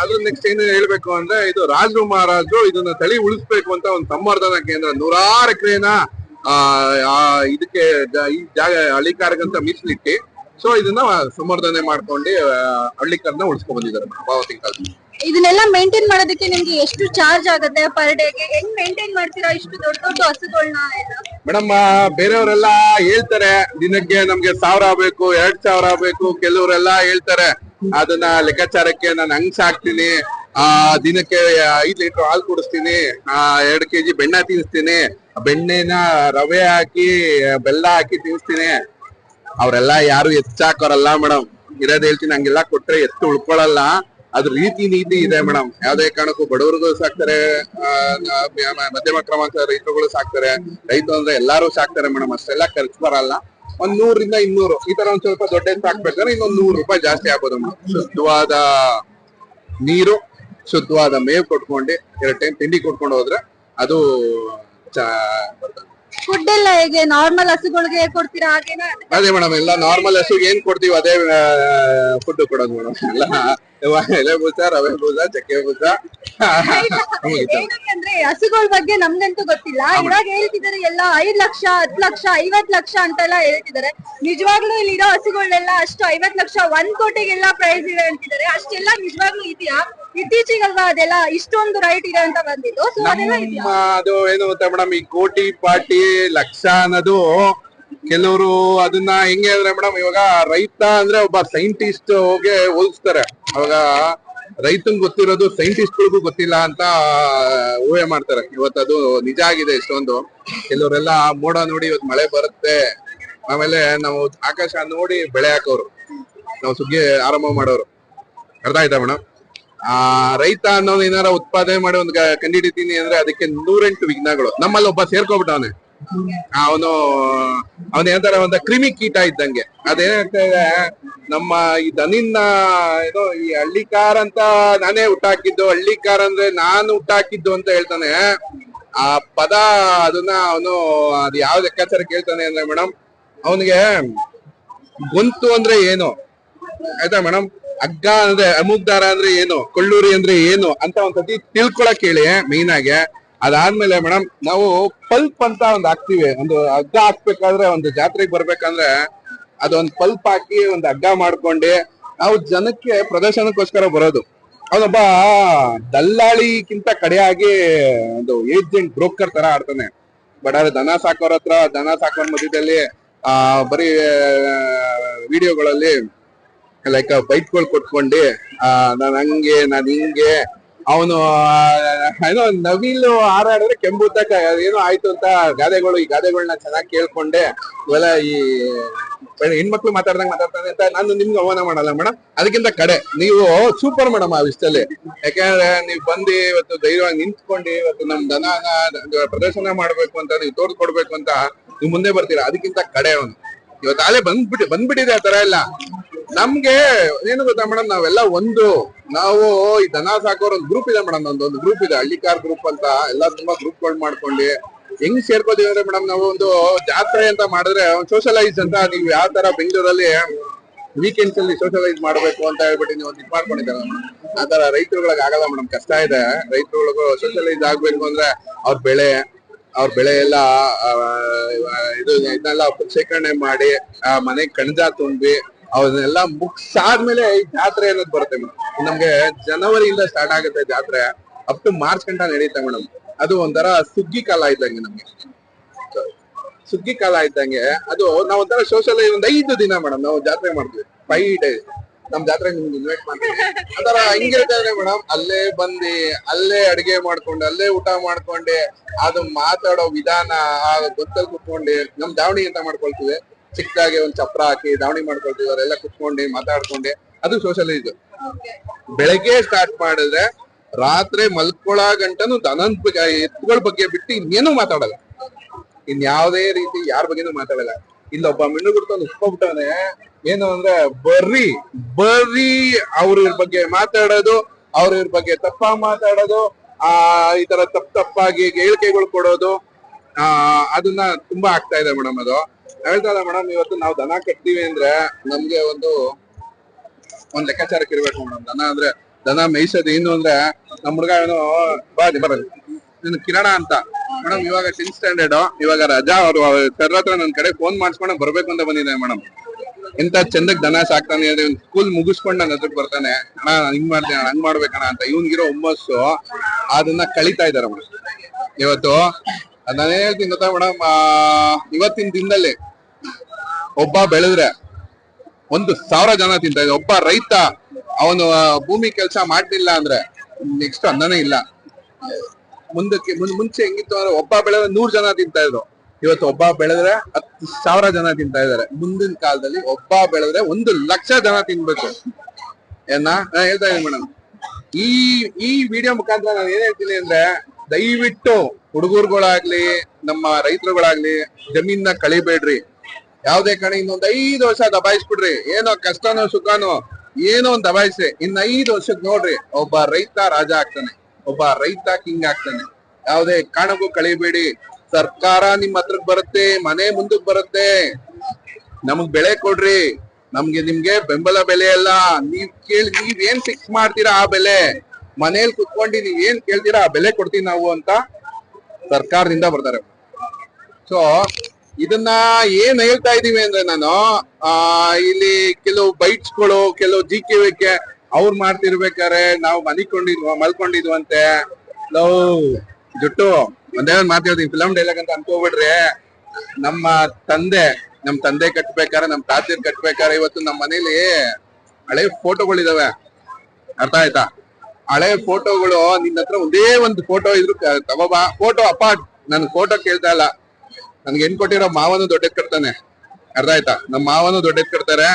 ಅದ್ರ ನೆಕ್ಸ್ಟ್ ಏನು ಹೇಳ್ಬೇಕು ಅಂದ್ರೆ, ಇದು ರಾಜರು ಮಹಾರಾಜರು ಇದನ್ನ ತಳಿ ಉಳಿಸ್ಬೇಕು ಅಂತ ಒಂದು ಸಂವರ್ಧನಾ ಕೇಂದ್ರ 100 ಎಕರೆನ ಇದಕ್ಕೆ ಈ ಜಾಗ ಹಳ್ಳಿಕಾರಗಂತ ಮೀಸಲಿಟ್ಟಿ ಸೊ ಇದನ್ನ ಸಂವರ್ಧನೆ ಮಾಡ್ಕೊಂಡು ಹಳ್ಳಿಕಾರನ ಉಳಿಸ್ಕೊಂಡ್ ಬಂದಿದ್ದಾರೆ ಪಾವತಿ ಕಾಲದಲ್ಲಿ. ಇದನ್ನೆಲ್ಲ ಮೇಂಟೈನ್ ಮಾಡೋದಕ್ಕೆ ನಿಮ್ಗೆ ಎಷ್ಟು ಚಾರ್ಜ್ ಆಗುತ್ತೆ ಪರ್ ಡೇಗೆ? ಹೆಂಗ್ ಮೇಂಟೈನ್ ಮಾಡ್ತೀರಾ ಇಷ್ಟು ದೊಡ್ಡ ಹಸುಗಳನ್ನ? ಮೇಡಮ್, ಬೇರೆಯವರೆಲ್ಲ ಹೇಳ್ತಾರೆ ದಿನಕ್ಕೆ ನಮ್ಗೆ 1000 ಬೇಕು, 2000 ಬೇಕು. ಕೆಲವರೆಲ್ಲ ಹೇಳ್ತಾರೆ ಅದನ್ನ ಲೆಕ್ಕಾಚಾರಕ್ಕೆ ನಾನು ಹಂಗ್ ಸಾಕ್ತೀನಿ, ದಿನಕ್ಕೆ 5 ಲೀಟರ್ ಹಾಲು ಕುಡಿಸ್ತೀನಿ, 2 kg ಬೆಣ್ಣ ತಿನ್ನಿಸ್ತೀನಿ, ಬೆಣ್ಣೆನ ರವೆ ಹಾಕಿ ಬೆಲ್ಲ ಹಾಕಿ ತಿನ್ನಿಸ್ತೀನಿ. ಅವ್ರೆಲ್ಲ ಯಾರು ಹೆಚ್ಚಾಕೋರಲ್ಲ ಮೇಡಮ್. ಇರೋದ್ ಹೇಳ್ತೀನಿ, ಹಂಗೆಲ್ಲ ಕೊಟ್ರೆ ಎತ್ತು ಉಳ್ಕೊಳಲ್ಲ. ಅದ್ರ ರೀತಿ ನೀತಿ ಇದೆ ಮೇಡಮ್. ಯಾವ್ದೇ ಕಾರಣಕ್ಕೂ ಬಡವರಿಗೂ ಸಾಕ್ತಾರೆ, ಮಧ್ಯಮ ಕ್ರಮಾಂಕ ರೈತರುಗಳು ಸಾಕ್ತಾರೆ. ರೈತ ಅಂದ್ರೆ ಎಲ್ಲಾರು ಸಾಕ್ತಾರೆ ಮೇಡಮ್. ಅಷ್ಟೆಲ್ಲ ಖರ್ಚು ಬರಲ್ಲ. 100 ರಿಂದ 200 ಈ ತರ ಒಂದ್ ಸ್ವಲ್ಪ ದೊಡ್ಡ ಸಾಕ್ಬೇಕಾದ್ರೆ ಇನ್ನೊಂದ್ 100 ರೂಪಾಯಿ ಜಾಸ್ತಿ ಆಗ್ಬೋದು ಮೇಡಮ್. ಶುದ್ಧವಾದ ನೀರು, ಶುದ್ಧವಾದ ಮೇವು ಕೊಟ್ಕೊಂಡು 2 ಟೈಮ್ ತಿಂಡಿ ಕೊಟ್ಕೊಂಡು ಹೋದ್ರೆ ಅದು ಬರ್ತದೆ. ಫುಡ್ ಎಲ್ಲ ಹೇಗೆ ನಾರ್ಮಲ್ ಹಸುಗಳಿಗೆ ಕೊಡ್ತೀರಾ ಹಾಗೇನಾ? ಅದೇ ಮೇಡಮ್, ಎಲ್ಲ ನಾರ್ಮಲ್ ಹಸುಗೆ ಏನ್ ಕೊಡ್ತೀವಿ ಅದೇ ಫುಡ್ ಕೊಡೋದು ಮೇಡಮ್. ಎಲ್ಲ ಎಲೆ ಬೂಸ, ರವೆ ಬೂಸ, ಚಕ್ಕೆ ಬೂಸ. ಏನಕ್ಕಂದ್ರೆ ಹಸುಗಳ ಬಗ್ಗೆ ನಮ್ಗಂತೂ ಗೊತ್ತಿಲ್ಲ. ಇವಾಗ ಹೇಳ್ತಿದ್ದಾರೆ ಎಲ್ಲ 5 ಲಕ್ಷ, 10 ಲಕ್ಷ, 50 ಲಕ್ಷ ಅಂತೆಲ್ಲ ಹೇಳ್ತಿದ್ದಾರೆ. ನಿಜವಾಗ್ಲೂ ಇಲ್ಲಿರೋ ಹಸುಗಳನ್ನೆಲ್ಲ ಅಷ್ಟು 50 ಲಕ್ಷ, 1 ಕೋಟಿಗೆಲ್ಲ ಪ್ರೈಸ್ ಇದೆ ಅಂತಿದ್ದಾರೆ. ಅಷ್ಟೆಲ್ಲ ನಿಜವಾಗ್ಲೂ ಇದೆಯಾ? ಇತ್ತೀಚೆಗಲ್ವಾ ಅದೆಲ್ಲ ಇಷ್ಟೊಂದು ರೈಟ್ ಇದೆ ಅಂತ ಬಂದಿದ್ದು. ಸೊ ಅದೆಲ್ಲ ಇದೆಯಾ? ಅದು ಏನು ಗೊತ್ತಾ ಮೇಡಮ್, ಈ ಕೋಟಿ ಪಾಟಿ ಲಕ್ಷ ಅನ್ನೋದು ಕೆಲವರು ಅದನ್ನ ಹೆಂಗೆ ಅಂದ್ರೆ ಮೇಡಮ್, ಇವಾಗ ರೈತ ಅಂದ್ರೆ ಒಬ್ಬ ಸೈಂಟಿಸ್ಟ್ ಹೋಗಿ ಹೋಲಿಸ್ತಾರೆ. ಅವಾಗ ರೈತಂಗ್ ಗೊತ್ತಿರೋದು ಸೈಂಟಿಸ್ಟ್ಗಳಿಗೂ ಗೊತ್ತಿಲ್ಲ ಅಂತ ಊಹೆ ಮಾಡ್ತಾರೆ. ಇವತ್ತು ಅದು ನಿಜ ಆಗಿದೆ ಇಷ್ಟೊಂದು. ಕೆಲವರೆಲ್ಲ ಮೋಡ ನೋಡಿ ಇವತ್ತು ಮಳೆ ಬರುತ್ತೆ, ಆಮೇಲೆ ನಾವು ಆಕಾಶ ನೋಡಿ ಬೆಳೆ ಹಾಕೋರು, ನಾವು ಸುಗ್ಗಿ ಆರಂಭ ಮಾಡೋರು. ಅರ್ಥ ಆಯ್ತಾ ಮೇಡಮ್? ರೈತ ಅನ್ನೋದು ಏನಾರ ಉತ್ಪಾದನೆ ಮಾಡಿ ಒಂದು ಕಂಡಿಡಿತೀನಿ ಅಂದ್ರೆ ಅದಕ್ಕೆ 108 ವಿಘ್ನಗಳು. ನಮ್ಮಲ್ಲಿ ಒಬ್ಬ ಸೇರ್ಕೊಬಿಟ್ಟವನೆ. ಅವನು ಏನಂತಾರೆ, ಒಂದು ಕ್ರಿಮಿ ಕೀಟ ಇದ್ದಂಗೆ. ಅದೇನಾಗ್ತದೆ, ನಮ್ಮ ಈ ದನಿನ್ನ ಏನೋ ಈ ಹಳ್ಳಿಕಾರ್ ಅಂತ ನಾನೇ ಹುಟ್ಟಾಕಿದ್ದು, ಹಳ್ಳಿಕಾರ್ ಅಂದ್ರೆ ನಾನು ಹುಟ್ಟಾಕಿದ್ದು ಅಂತ ಹೇಳ್ತಾನೆ. ಆ ಪದ ಅದನ್ನ ಅವನು ಅದು ಯಾವ ಲೆಕ್ಕಾಚಾರ ಕೇಳ್ತಾನೆ ಅಂದ್ರೆ ಮೇಡಮ್, ಅವನಿಗೆ ಗೊಂತು ಅಂದ್ರೆ ಏನು ಆಯ್ತಾ ಮೇಡಮ್, ಹಗ್ಗ ಅಂದ್ರೆ ಅಮುಗ್ದಾರ ಅಂದ್ರೆ ಏನು, ಕೊಳ್ಳೂರಿ ಅಂದ್ರೆ ಏನು ಅಂತ ಒಂದ್ಸತಿ ತಿಳ್ಕೊಳಕ್ ಹೇಳಿ ಮೇನ್ ಆಗಿ. ಅದಾದ್ಮೇಲೆ ಮೇಡಮ್, ನಾವು ಪಲ್ಪ್ ಅಂತ ಒಂದ್ ಹಾಕ್ತಿವಿ. ಒಂದು ಹಗ್ಗ ಹಾಕ್ಬೇಕಾದ್ರೆ, ಒಂದು ಜಾತ್ರೆಗೆ ಬರ್ಬೇಕಂದ್ರೆ ಅದೊಂದ್ ಪಲ್ಪ್ ಹಾಕಿ ಒಂದು ಹಗ್ಗ ಮಾಡ್ಕೊಂಡು ನಾವು ಜನಕ್ಕೆ ಪ್ರದರ್ಶನಕ್ಕೋಸ್ಕರ ಬರೋದು. ಅವನೊಬ್ಬ ದಲ್ಲಾಳಿಗಿಂತ ಕಡೆಯಾಗಿ ಒಂದು ಏಜೆಂಟ್ ಬ್ರೋಕರ್ ತರ ಆಡ್ತಾನೆ. ಬಟ್ ಆದ್ರೆ ದನ ಸಾಕೋರ್ ಹತ್ರ, ದನ ಸಾಕೋರ್ ಮಧ್ಯದಲ್ಲಿ ಬರೀ ವಿಡಿಯೋಗಳಲ್ಲಿ ಲೈಕ್ ಬೈಟ್ಗಳು ಕೊಟ್ಕೊಂಡು ನಾನ್ ಹಂಗೆ ನಾನ್ ಹಿಂಗೆ, ಅವನು ಏನೋ ನವಿಲು ಹಾರಾಡಿದ್ರೆ ಕೆಂಬುತ್ತ ಏನೋ ಆಯ್ತು ಅಂತ ಈ ಗಾದೆಗಳನ್ನ ಚೆನ್ನಾಗಿ ಕೇಳ್ಕೊಂಡೆ ಇವೆಲ್ಲ ಈ ಹೆಣ್ಮಕ್ಳು ಮಾತಾಡ್ತಾನೆ ಅಂತ ನಾನು ನಿಮ್ಗೆ ಅವಮಾನ ಮಾಡಲ್ಲ ಮೇಡಮ್. ಅದಕ್ಕಿಂತ ಕಡೆ ನೀವು ಸೂಪರ್ ಮೇಡಮ್ ಆ ವಿಷಯದಲ್ಲಿ. ಯಾಕಂದ್ರೆ ನೀವು ಬಂದು ಇವತ್ತು ಧೈರ್ಯವಾಗಿ ನಿಂತ್ಕೊಂಡು ಇವತ್ತು ನಮ್ ದನ ಪ್ರದರ್ಶನ ಮಾಡ್ಬೇಕು ಅಂತ, ನೀವು ತೋರ್ಸ್ಕೊಡ್ಬೇಕು ಅಂತ ನೀವು ಮುಂದೆ ಬರ್ತೀರಾ. ಅದಕ್ಕಿಂತ ಕಡೆ ಅವನು ಇವತ್ತು ಆಲೆ ಬಂದ್ಬಿಟ್ಟಿದೆ ಆ ತರ ಎಲ್ಲ. ನಮ್ಗೆ ಏನು ಗೊತ್ತಾ ಮೇಡಮ್, ನಾವೆಲ್ಲ ನಾವು ಈ ದನ ಸಾಕೋರ್ ಒಂದು ಗ್ರೂಪ್ ಇದೆ ಮೇಡಮ್, ಒಂದು ಗ್ರೂಪ್ ಇದೆ, ಹಳ್ಳಿಕಾರ್ ಗ್ರೂಪ್ ಅಂತ. ಎಲ್ಲ ತುಂಬಾ ಗ್ರೂಪ್ಗಳು ಮಾಡ್ಕೊಂಡು ಹೆಂಗ್ ಸೇರ್ಕೋತೀವಿ ಅಂದ್ರೆ ಮೇಡಮ್, ನಾವು ಒಂದು ಜಾತ್ರೆ ಅಂತ ಮಾಡಿದ್ರೆ ಒಂದು ಸೋಷಲೈಸ್ ಅಂತ, ನೀವು ಯಾವ ತರ ಬೆಂಗಳೂರಲ್ಲಿ ವೀಕೆಂಡ್ಸ್ ಅಲ್ಲಿ ಸೋಷಲೈಸ್ ಮಾಡ್ಬೇಕು ಅಂತ ಹೇಳ್ಬಿಟ್ಟು ನೀವು ಇದು ಮಾಡ್ಕೊಂಡಿದ್ದಾರೆ. ಆ ತರ ರೈತರುಗಳಿಗೆ ಆಗಲ್ಲ ಮೇಡಮ್, ಕಷ್ಟ ಇದೆ. ರೈತರುಗಳಿಗೂ ಸೋಷಲೈಸ್ ಆಗ್ಬೇಕು ಅಂದ್ರೆ ಅವ್ರ ಬೆಳೆ ಎಲ್ಲ ಇದನ್ನೆಲ್ಲ ಶೇಖರಣೆ ಮಾಡಿ ಮನೆಗ್ ಕಣಜ ತುಂಬಿ ಅವನ್ನೆಲ್ಲ ಮುಗ್ಸಾದ್ಮೇಲೆ ಈ ಜಾತ್ರೆ ಅನ್ನೋದು ಬರುತ್ತೆ ಮೇಡಮ್. ನಮ್ಗೆ ಜನವರಿಯಿಂದ ಸ್ಟಾರ್ಟ್ ಆಗುತ್ತೆ ಜಾತ್ರೆ, ಅಪ್ ಟು ಮಾರ್ಚ್ ಗಂಟ ನಡೀತೆ ಮೇಡಮ್. ಅದು ಒಂಥರ ಸುಗ್ಗಿ ಕಾಲ ಇದ್ದಂಗೆ ನಮ್ಗೆ, ಸುಗ್ಗಿ ಕಾಲ ಇದ್ದಂಗೆ. ಅದು ನಾವ್ ಒಂಥರ ಸೋಷಲ್ ಒಂದ್ 5 ದಿನ ಮೇಡಮ್ ನಾವು ಜಾತ್ರೆ ಮಾಡ್ತೀವಿ, 5 days ನಮ್ ಜಾತ್ರೆ ನಿಮ್ಗೆ ಇನ್ವೈಟ್ ಮಾಡ್ತೀವಿ. ಆತರ ಹಿಂಗಿರ್ತಾರೆ ಮೇಡಮ್, ಅಲ್ಲೇ ಬಂದು ಅಲ್ಲೇ ಅಡಿಗೆ ಮಾಡ್ಕೊಂಡು ಅಲ್ಲೇ ಊಟ ಮಾಡ್ಕೊಂಡು ಅದು ಮಾತಾಡೋ ವಿಧಾನ ಗೊತ್ತಲ್ಲಿ ಕುತ್ಕೊಂಡು ನಮ್ ದಾವಣಿ ಅಂತ ಮಾಡ್ಕೊಳ್ತೀವಿ. ಚಿಕ್ಕದಾಗಿ ಒಂದ್ ಚಪ್ರ ಹಾಕಿ ದಾವಣಿ ಮಾಡ್ಕೊಳ್ತೀವಿ, ಅವರೆಲ್ಲ ಕುತ್ಕೊಂಡು ಮಾತಾಡ್ಕೊಂಡು ಅದು ಸೋಷಲೈಸ್. ಬೆಳಗ್ಗೆ ಸ್ಟಾರ್ಟ್ ಮಾಡಿದ್ರೆ ರಾತ್ರಿ ಮಲ್ಕೊಳ ಗಂಟನು ದನದ ಎತ್ತುಗಳ ಬಗ್ಗೆ ಬಿಟ್ಟು ಇನ್ನೇನು ಮಾತಾಡಲ್ಲ, ಇನ್ಯಾವುದೇ ರೀತಿ ಯಾರ ಬಗ್ಗೆನೂ ಮಾತಾಡಲ್ಲ. ಇಲ್ಲೊಬ್ಬ ಮಿಣ್ಣು ಗುಡ್ಕೊಂಡು ಉಸ್ಕೊಬಿಟ್ಟಾನೆ, ಏನು ಅಂದ್ರೆ ಬರ್ರಿ ಅವ್ರ ಬಗ್ಗೆ ಮಾತಾಡೋದು, ಅವ್ರ ಬಗ್ಗೆ ತಪ್ಪಾಗಿ ಮಾತಾಡೋದು, ಈ ತರ ತಪ್ಪಾಗಿ ಹೇಳಿಕೆಗಳು ಕೊಡೋದು, ಅದನ್ನ ತುಂಬಾ ಆಗ್ತಾ ಇದೆ ಮೇಡಮ್. ಅದು ಹೇಳ್ತಲ್ಲ ಮೇಡಮ್, ಇವತ್ತು ನಾವು ದನ ಕಟ್ತೀವಿ ಅಂದ್ರೆ ನಮ್ಗೆ ಒಂದ್ ಲೆಕ್ಕಾಚಾರಕ್ಕೆ ಇರ್ಬೇಕು ಮೇಡಮ್. ದನ ಮೇಯಿಸೋದು ಏನು ಅಂದ್ರೆ ನಮ್ ಹುಡುಗ ಏನೋ ಬರಲ್ಲ ಕಿರಣ ಅಂತ ಮೇಡಮ್, ಇವಾಗ 10th ಸ್ಟ್ಯಾಂಡರ್ಡ್, ಇವಾಗ ರಜಾ. ಅವ್ರು ಸರ್ ಹತ್ರ ನನ್ ಕಡೆ ಫೋನ್ ಮಾಡ್ಸ್ಕೊಂಡು ಬರ್ಬೇಕು ಅಂತ ಬಂದಿದೆ ಮೇಡಮ್. ಎಂತ ಚಂದಕ್ ದನ ಸಾಕ್ತಾನೆ, ಸ್ಕೂಲ್ ಮುಗಿಸ್ಕೊಂಡು ನನ್ನ ಹತ್ರಕ್ ಬರ್ತಾನೆ, ಅಣ್ಣ ಹಿಂಗ್ ಮಾಡ್ತೀನಿ ಹಂಗ್ ಮಾಡ್ಬೇಕಣ್ಣ ಅಂತ. ಇವ್ನಿಗಿರೋ ಹುಮ್ಮಸ್ಸು ಅದನ್ನ ಕಳೀತಾ ಇದಾರೆ ಮೇಡಮ್ ಇವತ್ತು. ನಾನೇ ಹೇಳ್ತೀನಿ ಗೊತ್ತಾ ಮೇಡಮ್, ಇವತ್ತಿನ ದಿನದಲ್ಲಿ ಒಬ್ಬ ಬೆಳೆದ್ರೆ 1,000 ಜನ ತಿಂತಾ ಇದ್ರು. ಒಬ್ಬ ರೈತ ಅವನು ಭೂಮಿ ಕೆಲಸ ಮಾಡ್ಲಿಲ್ಲ ಅಂದ್ರೆ ನೆಕ್ಸ್ಟ್ ಅನ್ನನೇ ಇಲ್ಲ. ಮುಂಚೆ ಹೆಂಗಿತ್ತು ಅಂದ್ರೆ ಒಬ್ಬ ಬೆಳೆದ್ರೆ 100 ಜನ ತಿಂತಾ ಇದ್ರು, ಇವತ್ತು ಒಬ್ಬ ಬೆಳೆದ್ರೆ 10,000 ಜನ ತಿಂತಾ ಇದಾರೆ. ಮುಂದಿನ ಕಾಲದಲ್ಲಿ ಒಬ್ಬ ಬೆಳೆದ್ರೆ 1,00,000 ಜನ ತಿನ್ಬೇಕು. ನಾ ಹೇಳ್ತಾ ಇದ್ದೀನಿ ಮೇಡಮ್. ಈ ವಿಡಿಯೋ ಮುಖಾಂತರ ನಾನು ಏನ್ ಹೇಳ್ತೀನಿ ಅಂದ್ರೆ, ದಯವಿಟ್ಟು ಹುಡುಗರುಗಳಾಗ್ಲಿ ನಮ್ಮ ರೈತರುಗಳಾಗ್ಲಿ ಜಮೀನ ಕಳಿಬೇಡ್ರಿ. ಯಾವ್ದೇ ಕಡೆ ಇನ್ನೊಂದ್ 5 ವರ್ಷ ದಬಾಯಿಸ್ಬಿಡ್ರಿ, ಏನೋ ಕಷ್ಟನೋ ಸುಖನೋ ಏನೋ ಒಂದ್ ದಬಾಯಿಸ್ರಿ, ಇನ್ 5 ವರ್ಷಕ್ ನೋಡ್ರಿ ಒಬ್ಬ ರೈತ ರಾಜ ಆಗ್ತಾನೆ, ಒಬ್ಬ ರೈತ ಕಿಂಗ್ ಆಗ್ತಾನೆ. ಯಾವ್ದೇ ಕಾರಣಕ್ಕೂ ಕಳಿಬೇಡಿ. ಸರ್ಕಾರ ನಿಮ್ ಹತ್ರಕ್ ಬರುತ್ತೆ, ಮನೆ ಮುಂದಕ್ ಬರುತ್ತೆ, ನಮಗ್ ಬೆಳೆ ಕೊಡ್ರಿ. ನಿಮ್ಗೆ ಬೆಂಬಲ ಬೆಲೆ ಅಲ್ಲ, ನೀವೇನ್ ಫಿಕ್ಸ್ ಮಾಡ್ತೀರಾ ಆ ಬೆಲೆ, ಮನೇಲಿ ಕುತ್ಕೊಂಡು ನೀವ್ ಏನ್ ಕೇಳ್ತೀರಾ ಆ ಬೆಲೆ ಕೊಡ್ತೀವಿ ನಾವು ಅಂತ ಸರ್ಕಾರದಿಂದ ಬರ್ತಾರೆ. ಸೊ ಇದನ್ನ ಏನ್ ಹೇಳ್ತಾ ಇದೀವಿ ಅಂದ್ರೆ, ನಾನು ಇಲ್ಲಿ ಕೆಲವು ಬೈಟ್ಸ್ಗಳು, ಕೆಲವು ಜಿಕೆ ಅವ್ರು ಮಾಡ್ತಿರ್ಬೇಕಾರೆ ನಾವು ಮಲ್ಕೊಂಡಿದ್ವಂತೆ. ಜುಟ್ಟು ಒಂದೇನ್ ಮಾತಾಡ್ತೀನಿ, ಫಿಲಂ ಡೈಲಾಗ್ ಅಂತ ಅನ್ಕೋಬಿಡ್ರಿ. ನಮ್ಮ ತಂದೆ ಕಟ್ಬೇಕಾರೆ, ನಮ್ ತಾತಿರ್ ಕಟ್ಬೇಕಾರೆ ಇವತ್ತು ನಮ್ಮ ಮನೇಲಿ ಹಳೆ ಫೋಟೋಗಳಿದಾವೆ, ಅರ್ಥ ಆಯ್ತಾ? ಹಳೆ ಫೋಟೋಗಳು ನಿನ್ನ ಹತ್ರ ಒಂದೇ ಒಂದು ಫೋಟೋ ಇದ್ರು ತಗೋಬಾ. ಫೋಟೋ ಅಪ್ಪ ನನ್ ಫೋಟೋ ಕೇಳ್ತಾ ಇಲ್ಲ, ನನ್ಗೆ ಹೆಣ್ ಕೊಟ್ಟಿರೋ ಮಾವನು ದೊಡ್ಡದ್ ಕಟ್ತಾನೆ, ಅರ್ಥ ಆಯ್ತಾ? ನಮ್ಮ ಮಾವನು ದೊಡ್ಡದ್ ಕಟ್ತಾರೆ.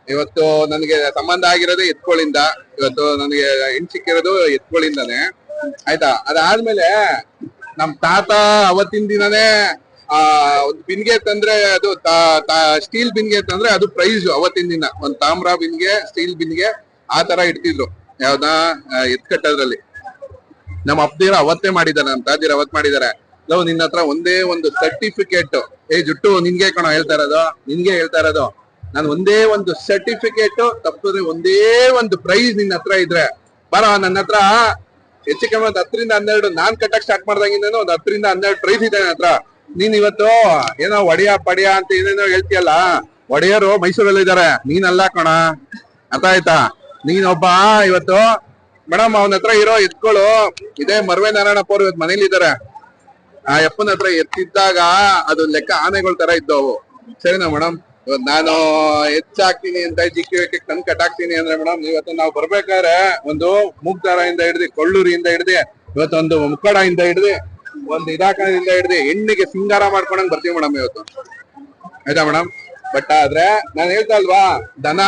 ಇವತ್ತು ನನಗೆ ಸಂಬಂಧ ಆಗಿರೋದೇ ಎತ್ಕೊಳ್ಳಿಂದ, ಇವತ್ತು ನನಗೆ ಹೆಣ್ ಸಿಕ್ಕಿರೋದು ಎತ್ಕೊಳ್ಳಿಂದಾನೆ, ಆಯ್ತಾ? ಅದಾದ್ಮೇಲೆ ನಮ್ ತಾತ ಅವತ್ತಿನ ದಿನನೇ ಒಂದ್ ಬಿನ್ಗೆ ತಂದ್ರೆ, ಅದು ಸ್ಟೀಲ್ ಬಿನ್ಗೆ ತಂದ್ರೆ ಅದು ಪ್ರೈಸ್ ಅವತ್ತಿನ ದಿನ. ಒಂದ್ ತಾಮ್ರ ಬಿನ್ಗೆ, ಸ್ಟೀಲ್ ಬಿನ್ಗೆ ಆ ತರ ಇಡ್ತಿದ್ರು ಯಾವ್ದಾ ಎತ್ ಕಟ್ಟೋದ್ರಲ್ಲಿ. ನಮ್ಮ ಅಪ್ಪದಿರ ಅವತ್ತೇ ಮಾಡಿದಾರೆ, ನಮ್ ತಾದಿರ ಅವತ್ ಮಾಡಿದಾರೆ. ನಿನ್ನ ಹತ್ರ ಒಂದೇ ಒಂದು ಸರ್ಟಿಫಿಕೇಟ್, ಜುಟ್ಟು ನಿನ್ಗೆ ಕಣೋ ಹೇಳ್ತಾ ಇರೋದು, ನಾನು ಒಂದೇ ಒಂದು ಸರ್ಟಿಫಿಕೇಟ್ ತಪ್ಪಿದ್ರೆ ಒಂದೇ ಒಂದು ಪ್ರೈಸ್ ನಿನ್ನ ಹತ್ರ ಇದ್ರೆ ಬರೋ. ನನ್ನ ಹತ್ರ ಹೆಚ್ಚು ಕಮ್ಮಿ ಒಂದ್ 10 ರಿಂದ 12 ನಾನ್ ಕಟ್ಟಕ್ ಸ್ಟಾರ್ಟ್ ಮಾಡ್ದಂಗಿಂದ ಒಂದ್ 10 ರಿಂದ 12 ಪ್ರೈಸ್ ಇದೆ ನನ್ನ ಹತ್ರ. ನೀನ್ ಇವತ್ತು ಏನೋ ಒಡೆಯ ಪಡಿಯ ಅಂತ ಏನೇನೋ ಹೇಳ್ತೀಯಲ್ಲ, ಒಡೆಯರು ಮೈಸೂರಲ್ಲಿ ಇದಾರೆ, ನೀನಲ್ಲ ಕಣ, ಅರ್ಥ ಆಯ್ತಾ? ನೀನೊಬ್ಬ ಇವತ್ತು ಮೇಡಮ್ ಅವನ ಹತ್ರ ಇರೋ ಎತ್ಗಳು ಇದೇ ಮರ್ವೆ ನಾರಾಯಣಪ್ಪ ಅವ್ರು ಇವತ್ತು ಮನೇಲಿ ಇದಾರೆ. ಆ ಯಪ್ಪನ ಹತ್ರ ಎತ್ತಿದ್ದಾಗ ಅದು ಲೆಕ್ಕ ಆನೆಗಳ ತರ ಇದ್ದವು, ಸರಿನಾ ಮೇಡಮ್? ಇವತ್ತು ನಾನು ಹೆಚ್ಚಾಕ್ತೀನಿ ಅಂತ ಜಿಕ್ಕೆ ಕಣ್ ಕಟ್ಟಾಕ್ತೀನಿ ಅಂದ್ರೆ ಮೇಡಮ್, ಇವತ್ತು ನಾವು ಬರ್ಬೇಕಾದ್ರೆ ಒಂದು ಮೂಗ್ದಾರದಿಂದ ಹಿಡ್ದು, ಕೊಳ್ಳೂರಿಯಿಂದ ಹಿಡ್ದು, ಇವತ್ತೊಂದು ಮುಕ್ಕಡದಿಂದ ಹಿಡ್ದು, ಒಂದು ಇದಾಕದಿಂದ ಹಿಡ್ದು ಹೆಣ್ಣಿಗೆ ಸಿಂಗಾರ ಮಾಡ್ಕೊಂಡಂಗ್ ಬರ್ತೀವಿ ಮೇಡಮ್ ಇವತ್ತು, ಆಯ್ತಾ ಮೇಡಮ್? ಬಟ್ ಆದ್ರೆ ನಾನು ಹೇಳ್ತಾ ಅಲ್ವಾ, ದನ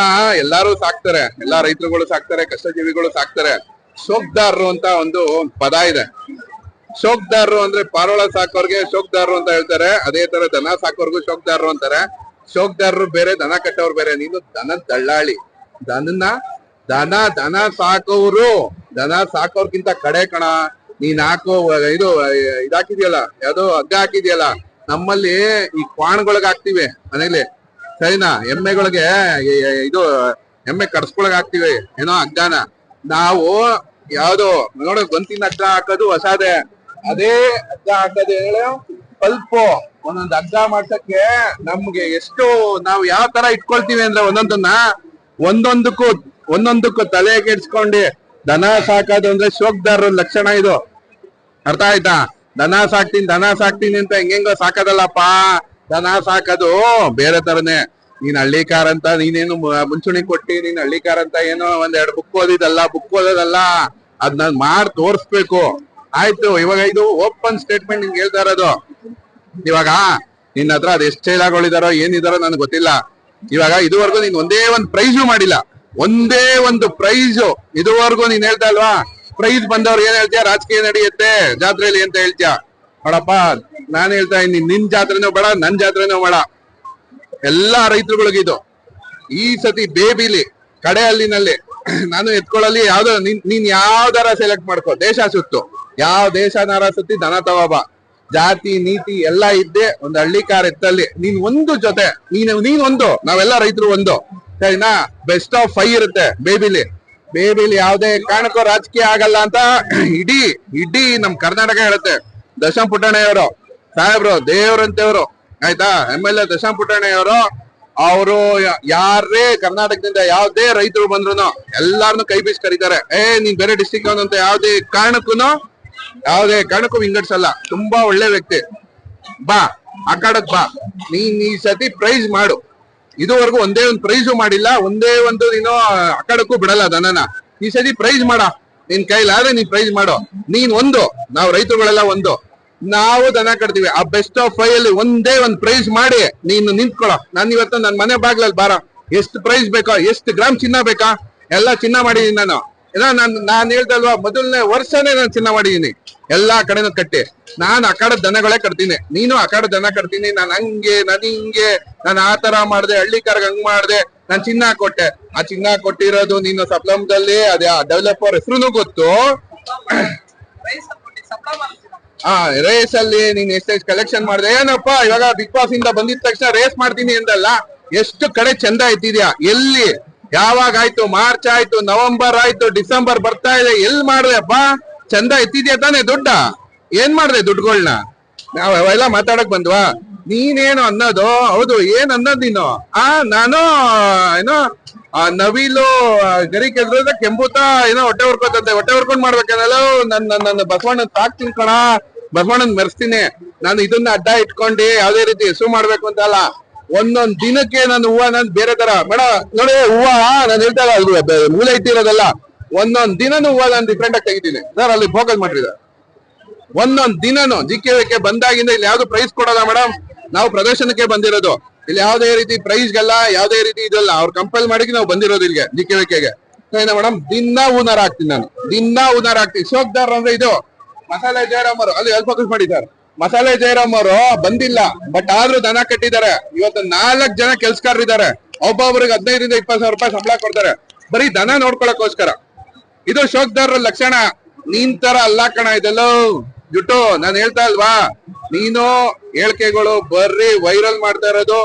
ಎಲ್ಲಾರು ಸಾಕ್ತಾರೆ, ಎಲ್ಲಾ ರೈತರುಗಳು ಸಾಕ್ತಾರೆ, ಕಷ್ಟಜೀವಿಗಳು ಸಾಕ್ತಾರೆ. ಶೋಕ್ದಾರರು ಅಂತ ಒಂದು ಪದ ಇದೆ. ಶೋಕ್ದಾರರು ಅಂದ್ರೆ ಪಾರೋಳ ಸಾಕೋರ್ಗೆ ಶೋಕ್ದಾರರು ಅಂತ ಹೇಳ್ತಾರೆ, ಅದೇ ತರ ದನ ಸಾಕೋರ್ಗು ಶೋಕ್ದಾರರು ಅಂತಾರೆ. ಶೋಕ್ದಾರರು ಬೇರೆ, ದನ ಕಟ್ಟೋರು ಬೇರೆ. ನೀನು ದನ ದಳ್ಳಾಳಿ, ದನ ಸಾಕೋರ್ಗಿಂತ ಕಡೆ ಕಣ. ನೀನ್ ಹಾಕೋ ಇದು ಇದಾಕಿದ್ಯಲ್ಲ, ಯಾವ್ದೋ ಹಗ್ಗ ಹಾಕಿದ್ಯಲ್ಲ, ನಮ್ಮಲ್ಲಿ ಈ ಕ್ವಾಣ್ಗೊಳಗ್ ಹಾಕ್ತಿವಿ ಮನೇಲಿ, ಸರಿನಾ? ಎಮ್ಮೆಗಳಿಗೆ ಇದು ಎಮ್ಮೆ ಕರ್ಸ್ಕೊಳಗ್ ಹಾಕ್ತಿವಿ ಏನೋ ಹಗ್ಗನ. ನಾವು ಯಾವ್ದೋ ನೋಡ ಗೊಂತಿನ ಹಗ್ಗ ಹಾಕೋದು ಹೊಸಾದೆ, ಅದೇ ಹಗ್ಗ ಹಾಕೋದು ಹೇಳು ಸ್ವಲ್ಪ ಒಂದೊಂದ್ ಹಗ್ಗ ಮಾಡ್ಸಕ್ಕೆ ನಮ್ಗೆ ಎಷ್ಟು ನಾವ್ ಯಾವ ತರ ಇಟ್ಕೊಳ್ತೀವಿ ಅಂದ್ರೆ ಒಂದೊಂದಕ್ಕೂ ತಲೆ ಕೆಡ್ಸ್ಕೊಂಡು ದನ ಸಾಕೋದು ಅಂದ್ರೆ ಶೋಕ್ದಾರ ಲಕ್ಷಣ ಇದು. ಅರ್ಥ ಆಯ್ತಾ? ದನ ಸಾಕ್ತೀನಿ ಅಂತ ಹೆಂಗೋ ಸಾಕೋದಲ್ಲಪ್ಪ. ದನ ಸಾಕೋದು ಬೇರೆ ತರನೇ. ನೀನ್ ಹಳ್ಳಿಕಾರ ಅಂತ ನೀನೇನು ಮುಂಚೂಣಿ ಕೊಟ್ಟಿ ನೀನ್ ಹಳ್ಳಿಕಾರ ಅಂತ ಏನೋ ಒಂದೆರಡು ಬುಕ್ ಓದೋದಲ್ಲ, ಅದ್ ನಾನ್ ಮಾಡಿ ತೋರ್ಸ್ಬೇಕು. ಆಯ್ತು, ಇವಾಗ ಇದು ಓಪನ್ ಸ್ಟೇಟ್ಮೆಂಟ್ ನಿಂಗೆ ಹೇಳ್ತಾ ಇರೋದು. ಇವಾಗ ನಿನ್ನ ಹತ್ರ ಅದ್ ಎಷ್ಟ್ ಚೈಲಾಗಳಿದಾರೋ ಏನಿದಾರೋ ನನ್ಗೆ ಗೊತ್ತಿಲ್ಲ. ಇವಾಗ ಇದುವರೆಗೂ ನೀನ್ ಒಂದೇ ಒಂದ್ ಪ್ರೈಸು ಮಾಡಿಲ್ಲ, ಒಂದೇ ಒಂದು ಪ್ರೈಸು ಇದುವರೆಗೂ ನೀನ್ ಹೇಳ್ತಾ ಅಲ್ವಾ? ಪ್ರೈಸ್ ಬಂದವ್ರು ಏನ್ ಹೇಳ್ತೀಯ? ರಾಜಕೀಯ ನಡೆಯುತ್ತೆ ಜಾತ್ರೆಯಲ್ಲಿ ಅಂತ ಹೇಳ್ತೀಯ. ನೋಡಪ್ಪ, ನಾನ್ ಹೇಳ್ತಾ ಇದ್ದೀನಿ, ನಿನ್ ಜಾತ್ರೆನೂ ಬೇಡ, ನನ್ ಜಾತ್ರೆನೂ ಬೇಡ. ಎಲ್ಲಾ ರೈತರುಗಳಿಗಿದು ಈ ಸತಿ ಬೇಬಿಲಿ ಕಡೆ ಅಲ್ಲಿನಲ್ಲಿ ನಾನು ಎತ್ಕೊಳ್ಳಲ್ಲಿ ಯಾವ್ದೋ ನೀನ್ ಯಾವ್ದಾರ ಸೆಲೆಕ್ಟ್ ಮಾಡ್ಕೋ, ದೇಶ ಸುತ್ತು, ಯಾವ ದೇಶನಾರ ಸುತ್ತಿ ದನ ತಗೋಬ. ಜಾತಿ ನೀತಿ ಎಲ್ಲ ಇದ್ದೆ ಒಂದು ಹಳ್ಳಿಕಾರ ಎತ್ತಲ್ಲಿ ನೀನ್ ಒಂದು ಜೊತೆ ನೀನ್ ಒಂದು, ನಾವೆಲ್ಲ ರೈತರು ಒಂದು, ಸರಿನಾ? ಬೆಸ್ಟ್ ಆಫ್ 5 ಇರುತ್ತೆ ಬೇಬಿಲಿ ಯಾವ್ದೇ ಕಾರಣಕ್ಕೂ ರಾಜಕೀಯ ಆಗಲ್ಲ ಅಂತ ಇಡೀ ನಮ್ ಕರ್ನಾಟಕ ಹೇಳುತ್ತೆ. ದಶಮ್ ಪುಟ್ಟಣ್ಣಯ್ಯವರು ಸಾಹೇಬ್ರು ದೇವ್ರಂತೇವ್ರು, ಆಯ್ತಾ? MLA ದಶಮ್ ಪುಟ್ಟಣ್ಣಯ್ಯವರು, ಅವರು ಯಾರೇ ಕರ್ನಾಟಕದಿಂದ ಯಾವ್ದೇ ರೈತರು ಬಂದ್ರು ಎಲ್ಲಾರನು ಕೈ ಬೀಸ್ ಕರೀತಾರೆ. ನೀನ್ ಬೇರೆ ಡಿಸ್ಟಿಕ್ ಅಂತ ಯಾವ್ದೇ ಕಾರಣಕ್ಕೂ ವಿಂಗಡಿಸಲ್ಲ. ತುಂಬಾ ಒಳ್ಳೆ ವ್ಯಕ್ತಿ. ಬಾ ಅಖಾಡಕ್ ಬಾ, ನೀನ್ ಈ ಸತಿ ಪ್ರೈಸ್ ಮಾಡು. ಇದುವರೆಗೂ ಒಂದೇ ಒಂದು ಪ್ರೈಸು ಮಾಡಿಲ್ಲ, ಒಂದೇ ಒಂದು ನೀನು ಅಖಾಡಕ್ಕೂ ಬಿಡಲ್ಲ ದನನ. ಈ ಸತಿ ಪ್ರೈಸ್ ಮಾಡ, ನಿನ್ ಕೈಲಾದ್ರೆ ನೀನ್ ಪ್ರೈಸ್ ಮಾಡು. ನೀನ್ ಒಂದು, ನಾವು ರೈತರುಗಳೆಲ್ಲ ಒಂದು, ನಾವು ದನ ಕಟ್ತೀವಿ. ಆ ಬೆಸ್ಟ್ ಆಫ್ 5 ಅಲ್ಲಿ ಒಂದೇ ಒಂದ್ ಪ್ರೈಸ್ ಮಾಡಿ ನೀನು ನಿಂತ್ಕೊಳ್ಳೋ. ನಾನು ಇವತ್ತು ನನ್ ಮನೆ ಬಾಗ್ಲಲ್ಲಿ ಬಾರ, ಎಷ್ಟು ಪ್ರೈಸ್ ಬೇಕೋ, ಎಷ್ಟು ಗ್ರಾಮ್ ಚಿನ್ನ ಬೇಕಾ, ಎಲ್ಲ ಚಿನ್ನ ಮಾಡಿದೀನಿ ನಾನು. ನಾನ್ ಹೇಳ್ದಲ್ವಾ, ಮೊದಲನೇ ವರ್ಷನೇ ನಾನು ಚಿನ್ನ ಮಾಡಿದೀನಿ, ಎಲ್ಲಾ ಕಡೆನೂ ಕಟ್ಟಿ. ನಾನು ಅಖಾಡದ ದನಗಳೇ ಕಟ್ತೀನಿ, ನೀನು ಅಖಾಡದ ದನ ಕಟ್ತೀನಿ. ನಾನು ಹಂಗೆ ನಾನು ಆ ತರ ಮಾಡ್ದೆ, ಹಳ್ಳಿಕಾರ್ಗ್ ಹಂಗ್ ಮಾಡ್ದೆ, ನಾನ್ ಚಿನ್ನ ಕೊಟ್ಟೆ. ಆ ಚಿನ್ನ ಕೊಟ್ಟಿರೋದು ನೀನು ಸಪ್ಲಮ್ದಲ್ಲಿ ಅದೇ ಡೆವಲಪರ್ ಹೆಸರು ಗೊತ್ತು. ರೇಸ್ ಅಲ್ಲಿ ನೀನ್ ಎಷ್ಟೆಷ್ಟು ಕಲೆಕ್ಷನ್ ಮಾಡಿದೆ ಏನಪ್ಪಾ. ಇವಾಗ ಬಿಗ್ ಬಾಸ್ ಇಂದ ಬಂದಿದ ತಕ್ಷಣ ರೇಸ್ ಮಾಡ್ತೀನಿ ಅಂದಲ್ಲ, ಎಷ್ಟು ಕಡೆ ಚಂದ ಎತ್ತಿದ್ಯಾ? ಎಲ್ಲಿ ಯಾವಾಗ ಆಯ್ತು? ಮಾರ್ಚ್ ಆಯ್ತು, ನವೆಂಬರ್ ಆಯ್ತು, ಡಿಸೆಂಬರ್ ಬರ್ತಾ ಇದೆ, ಎಲ್ಲಿ ಮಾಡ್ದೆಪ್ಪ? ಚಂದ ಎತ್ತಿದ್ಯಾ ತಾನೆ? ಏನ್ ಮಾಡ್ದೆ ದುಡ್ಡುಗಳನ್ನ? ನಾವ್ ಅವೆಲ್ಲ ಮಾತಾಡಕ್ ಬಂದ್ವಾ? ನೀನೇನು ಅನ್ನೋದು? ಹೌದು, ಏನ್ ಅನ್ನೋದ್ ನೀನು? ನಾನು ಏನೋ ನವಿಲು ಗರಿ ಕೆದ್ರದ ಕೆಂಬೂತ ಏನೋ ಹೊಟ್ಟೆ ಹೊರ್ಕೊಂಡ್ ಮಾಡ್ಬೇಕಲ್ಲ. ನನ್ನ ಬಸವಣ್ಣನ್ ಸಾಕ್ತೀನಿ ಕಣ, ಬಸವಣ್ಣನ್ ಮೆರೆಸ್ತೀನಿ. ನಾನು ಇದನ್ನ ಅಡ್ಡ ಇಟ್ಕೊಂಡು ಯಾವ್ದೇ ರೀತಿ ಹೆಸರು ಮಾಡ್ಬೇಕು ಅಂತ ಅಲ್ಲ. ಒಂದೊಂದ್ ದಿನಕ್ಕೆ ನಾನು ಹೂವ ನಾನು ಬೇರೆ ತರ ಬೇಡ ನೋಡಿ. ಹೂವ ನಾನು ಹೇಳ್ತಾ ಮೂಲೆ ಇಟ್ಟಿರೋದಲ್ಲ, ಒಂದೊಂದ್ ದಿನನೂ ಹೂವ ನಾನು ಡಿಫ್ರೆಂಟ್ ಆಗಿ ತೆಗಿತೀನಿ ಸರ್. ಅಲ್ಲಿ ಫೋಕಸ್ ಮಾಡಿದ ಒಂದೊಂದ್ ದಿನನು ಜಿಕೆವಿಕೆ ಬಂದಾಗಿಂದ ಇಲ್ಲಿ ಯಾವ್ದು ಪ್ರೈಸ್ ಕೊಡಲ್ಲ ಮೇಡಮ್. ನಾವು ಪ್ರದರ್ಶನಕ್ಕೆ ಬಂದಿರೋದು, ಇಲ್ಲಿ ಯಾವ್ದೇ ರೀತಿ ಪ್ರೈಸ್ಗೆಲ್ಲ ಯಾವ್ದೇ ರೀತಿ ಇದಲ್ಲ. ಅವ್ರು ಕಂಪೇಲ್ ಮಾಡಿ ನಾವು ಬಂದಿರೋದು ಇಲ್ಲಿಗೆ ಜಿಕೆವಿಕೆಗೆ. ಮೇಡಮ್ ದಿನಾ ಹೂನಾರ ಹಾಕ್ತೀನಿ ನಾನು, ದಿನಾ ಹೂನಾರ ಹಾಕ್ತೀನಿ. ಶೋಕ್ದಾರ್ ಅಂದ್ರೆ ಇದು ಮಸಾಲೆ ಜಯರಾಮ್ ಅವರು, ಅಲ್ಲಿ ಫೋಕಸ್ ಮಾಡಿದ್ದಾರೆ. ಮಸಾಲೆ ಜಯರಾಮ್ ಅವರು ಬಂದಿಲ್ಲ, ಬಟ್ ಆದ್ರೂ ದನ ಕಟ್ಟಿದ್ದಾರೆ. ಇವತ್ತು 4 ಜನ ಕೆಲ್ಸಗಾರರಿದ್ದಾರೆ, ಒಬ್ಬೊಬ್ರಿಗೆ 15,000 20,000 ರೂಪಾಯಿ ಸಂಬಳ ಕೊಡ್ತಾರೆ, ಬರೀ ದನ ನೋಡ್ಕೊಳಕ್ಕೋಸ್ಕರ. ಇದು ಶೋಕ್ದಾರರ ಲಕ್ಷಣ. ನೀನ್ ತರ ಅಲ್ಲ ಕಣ ಇದೆಲ್ಲ ಜುಟ್ಟು. ನಾನು ಹೇಳ್ತಾ ಅಲ್ವಾ, ನೀನು ಹೇಳಿಕೆಗಳು ಬರ್ರಿ ವೈರಲ್ ಮಾಡ್ತಾ ಇರೋದು,